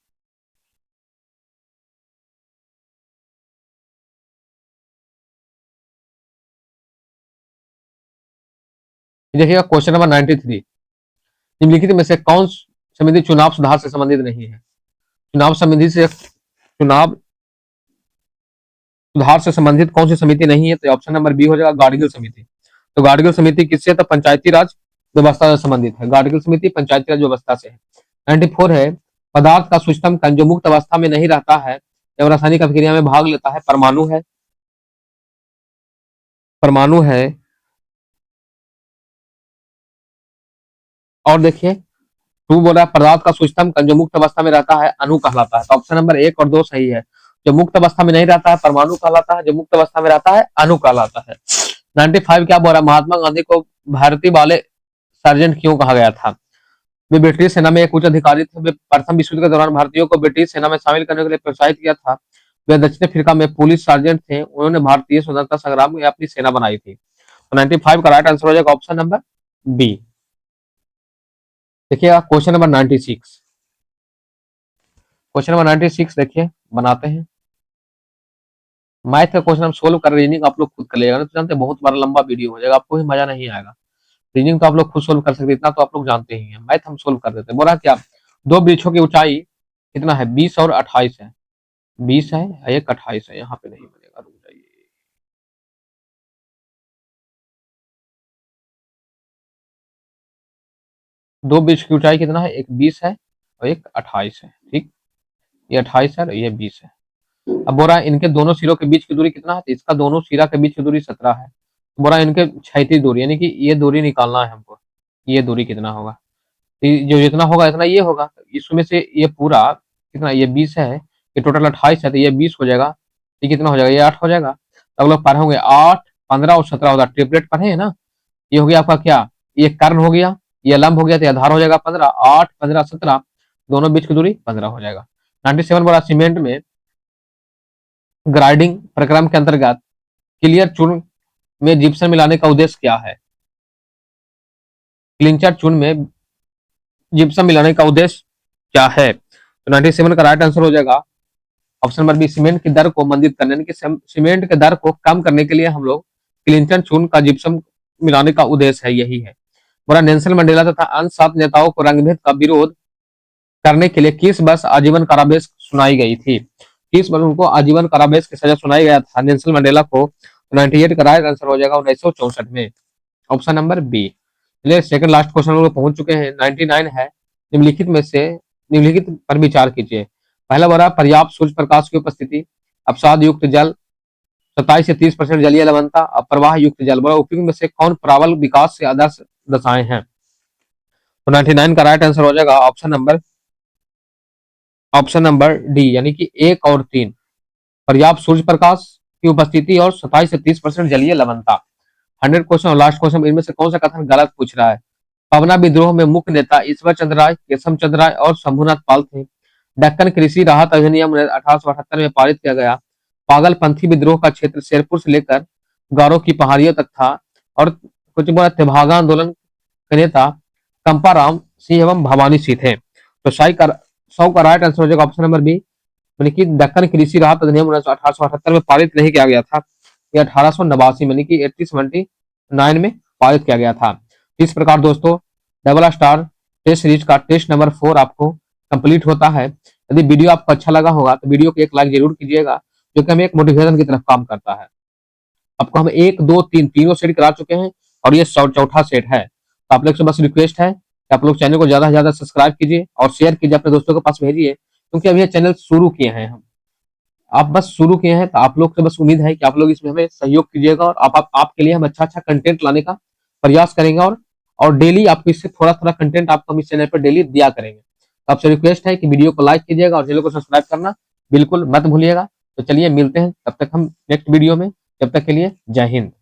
देखिएगा क्वेश्चन नंबर 93, निम्नलिखित में से कौन समिति चुनाव सुधार से संबंधित नहीं है? चुनाव सुधार से संबंधित कौन सी समिति नहीं है? तो ऑप्शन नंबर बी हो जाएगा, गाडगिल समिति। तो गाडगिल समिति किससे? तो पंचायती राज व्यवस्था से संबंधित है। गाडगिल समिति पंचायती राज व्यवस्था से है। 94 है, पदार्थ का सूक्ष्म कण जो मुक्त अवस्था में नहीं रहता है एवं रासायनिक अभिक्रिया में भाग लेता है, परमाणु है। परमाणु है। और देखिए 2 बोल रहा है पदार्थ का सूक्ष्म कण जो मुक्त अवस्था में रहता है, अणु कहलाता है। तो ऑप्शन नंबर 1 और 2 सही है। जो मुक्त अवस्था में नहीं रहता है परमाणु कहलाता है, जो मुक्त अवस्था में रहता है अणु कहलाता है। 95 क्या बोल रहा है, महात्मा गांधी को भारतीय वाले सर्जेंट क्यों कहा गया था? वे ब्रिटिश सेना में एक उच्च अधिकारी थे। वे प्रथम विश्व युद्ध के दौरान भारतीयों को ब्रिटिश सेना में शामिल करने के लिए प्रोत्साहित किया था। वे दक्षिण अफ्रीका में पुलिस सर्जेंट थे। उन्होंने भारतीय स्वतंत्रता संग्राम में अपनी सेना बनाई थी। तो 95 का राइट आंसर हो जाएगा ऑप्शन नंबर बी। देखिएगा क्वेश्चन नंबर 96, क्वेश्चन नंबर 96 देखिए बनाते हैं। मैथ का क्वेश्चन हम सोल्व कर रहे हैं, रीजनिंग आप लोग खुद कर लेगा ना, तो जानते हैं बहुत बड़ा लंबा वीडियो हो जाएगा, आपको भी मजा नहीं आएगा। रीजनिंग तो आप लोग खुद सोल्व कर सकते हैं, इतना तो आप लोग जानते ही हैं। मैथ हम सोल्व कर देते हैं। बोला क्या, दो वृक्षों की ऊंचाई कितना है, 20 और 28 है। 20 है, एक 28 है, यहाँ पे नहीं बनेगा, रुक जाइए। दो वृक्ष की ऊंचाई कितना है, एक 20 है और एक 28 है, ठीक। ये 28 है और ये 20 है। अब बोला इनके दोनों सिरों के बीच की दूरी कितना है, तो इसका दोनों सिरा के बीच की दूरी 17 है। बोला इनके क्षैतिज दूरी, यानी कि ये दूरी निकालना है हमको, ये दूरी कितना होगा, तो जो जितना होगा इतना ये होगा। इसमें से ये पूरा कितना, ये 20 है, ये टोटल 28 है, तो ये 20 हो जाएगा, ये कितना हो जाएगा, ये 8 हो जाएगा। तो अब लोग पढ़े होंगे 8, 15 और 17 होगा, ट्रिपलेट पढ़े है ना। ये हो गया आपका क्या, ये कर्ण हो गया, ये लंब हो गया, तो आधार हो जाएगा 15, 8, 15, 17, दोनों बीच की दूरी 15 हो जाएगा। 97 बोला सीमेंट में ग्राइंडिंग प्रक्रम के अंतर्गत क्लियर चूर्ण में जिप्सम मिलाने का उद्देश्य क्या है। क्लिंचर चूर्ण में जिप्सम मिलाने का उद्देश्य क्या है, तो 97 का राइट आंसर हो जाएगा ऑप्शन नंबर बी, सीमेंट की दर को मंदित करने, यानी कि सीमेंट के दर को कम करने के लिए हम लोग क्लिंचर चूर्ण का जिप्सम मिलाने का उद्देश्य है, यही है। बोला नेल्सन मंडेला तथा अन्य 7 नेताओं को रंगभेद का विरोध करने के लिए किस वर्ष आजीवन कारावास सुनाई गई थी। किस वर्ष उनको आजीवन कारावास की सजा सुनाई गया था नेल्सन मंडेला को, 98 का राइट आंसर हो जाएगा 1964 में, ऑप्शन नंबर बी। चलिए सेकंड लास्ट क्वेश्चन लोग पहुंच चुके हैं, 99 है। निम्नलिखित में से निम्नलिखित पर विचार कीजिए। पहला बोला पर्याप्त सूर्य प्रकाश की उपस्थिति, अवसाद युक्त जल, 27 से 30% जलीय लवणता, प्रवाह युक्त जल। बोला उपयुक्त में से कौन प्रबल विकास से आदर्श दशाएं हैं, तो 99 का राइट आंसर हो जाएगा ऑप्शन नंबर डी, यानी कि 1 और 3, पर्याप्त सूर्य प्रकाश की उपस्थिति और 27 से 30% जलीय लवणता। 100 क्वेश्चन और लास्ट क्वेश्चन, इनमें से कौन सा कथन गलत पूछ रहा है। पवना विद्रोह में मुख्य नेता ईश्वर चंद्र राय, केशव चंद्र राय और शंभुनाथ पाल थे। दक्कन कृषि राहत अधिनियम 1878 में पारित किया गया। पागलपंथी विद्रोह का क्षेत्र शेरपुर से लेकर गारो की पहाड़ियों तक था। और कुछ बोला तेभागा आंदोलन के नेता कंपाराम सिंह एवं भवानी सिंह थे। तो 100 का राइट आंसर हो जाएगा ऑप्शन नंबर बी, यानी कि दक्कन कृषि राहत अधिनियम 1878 में पारित नहीं किया गया था, ये 1889 यानी कि 1879 में पारित किया गया था। इस प्रकार दोस्तों डबल स्टार टेस्ट सीरीज का टेस्ट नंबर 4 आपको कंप्लीट होता है। यदि वीडियो आपको अच्छा लगा होगा तो वीडियो को एक लाइक जरूर कीजिएगा, जो कि हमें एक मोटिवेशन की तरफ काम करता है। आपको हम 1, 2, 3 तीनों सेट करा चुके हैं और ये चौथा सेट है। तो आप लोग से बस रिक्वेस्ट है कि आप लोग चैनल को ज्यादा से ज्यादा सब्सक्राइब कीजिए और शेयर कीजिए, अपने दोस्तों के पास भेजिए, क्योंकि अभी ये चैनल शुरू किए हैं हम, आप बस शुरू किए हैं, तो आप लोग से बस उम्मीद है कि आप लोग इसमें हमें सहयोग कीजिएगा और आपके लिए हम अच्छा कंटेंट लाने का प्रयास करेंगे और डेली आपको इससे थोड़ा थोड़ा कंटेंट आपको हम इस चैनल पर डेली दिया करेंगे। तो आपसे रिक्वेस्ट है कि वीडियो को लाइक कीजिएगा और चैनल को सब्सक्राइब करना बिल्कुल मत भूलिएगा। तो चलिए मिलते हैं तब तक हम नेक्स्ट वीडियो में, जब तक के लिए जय हिंद।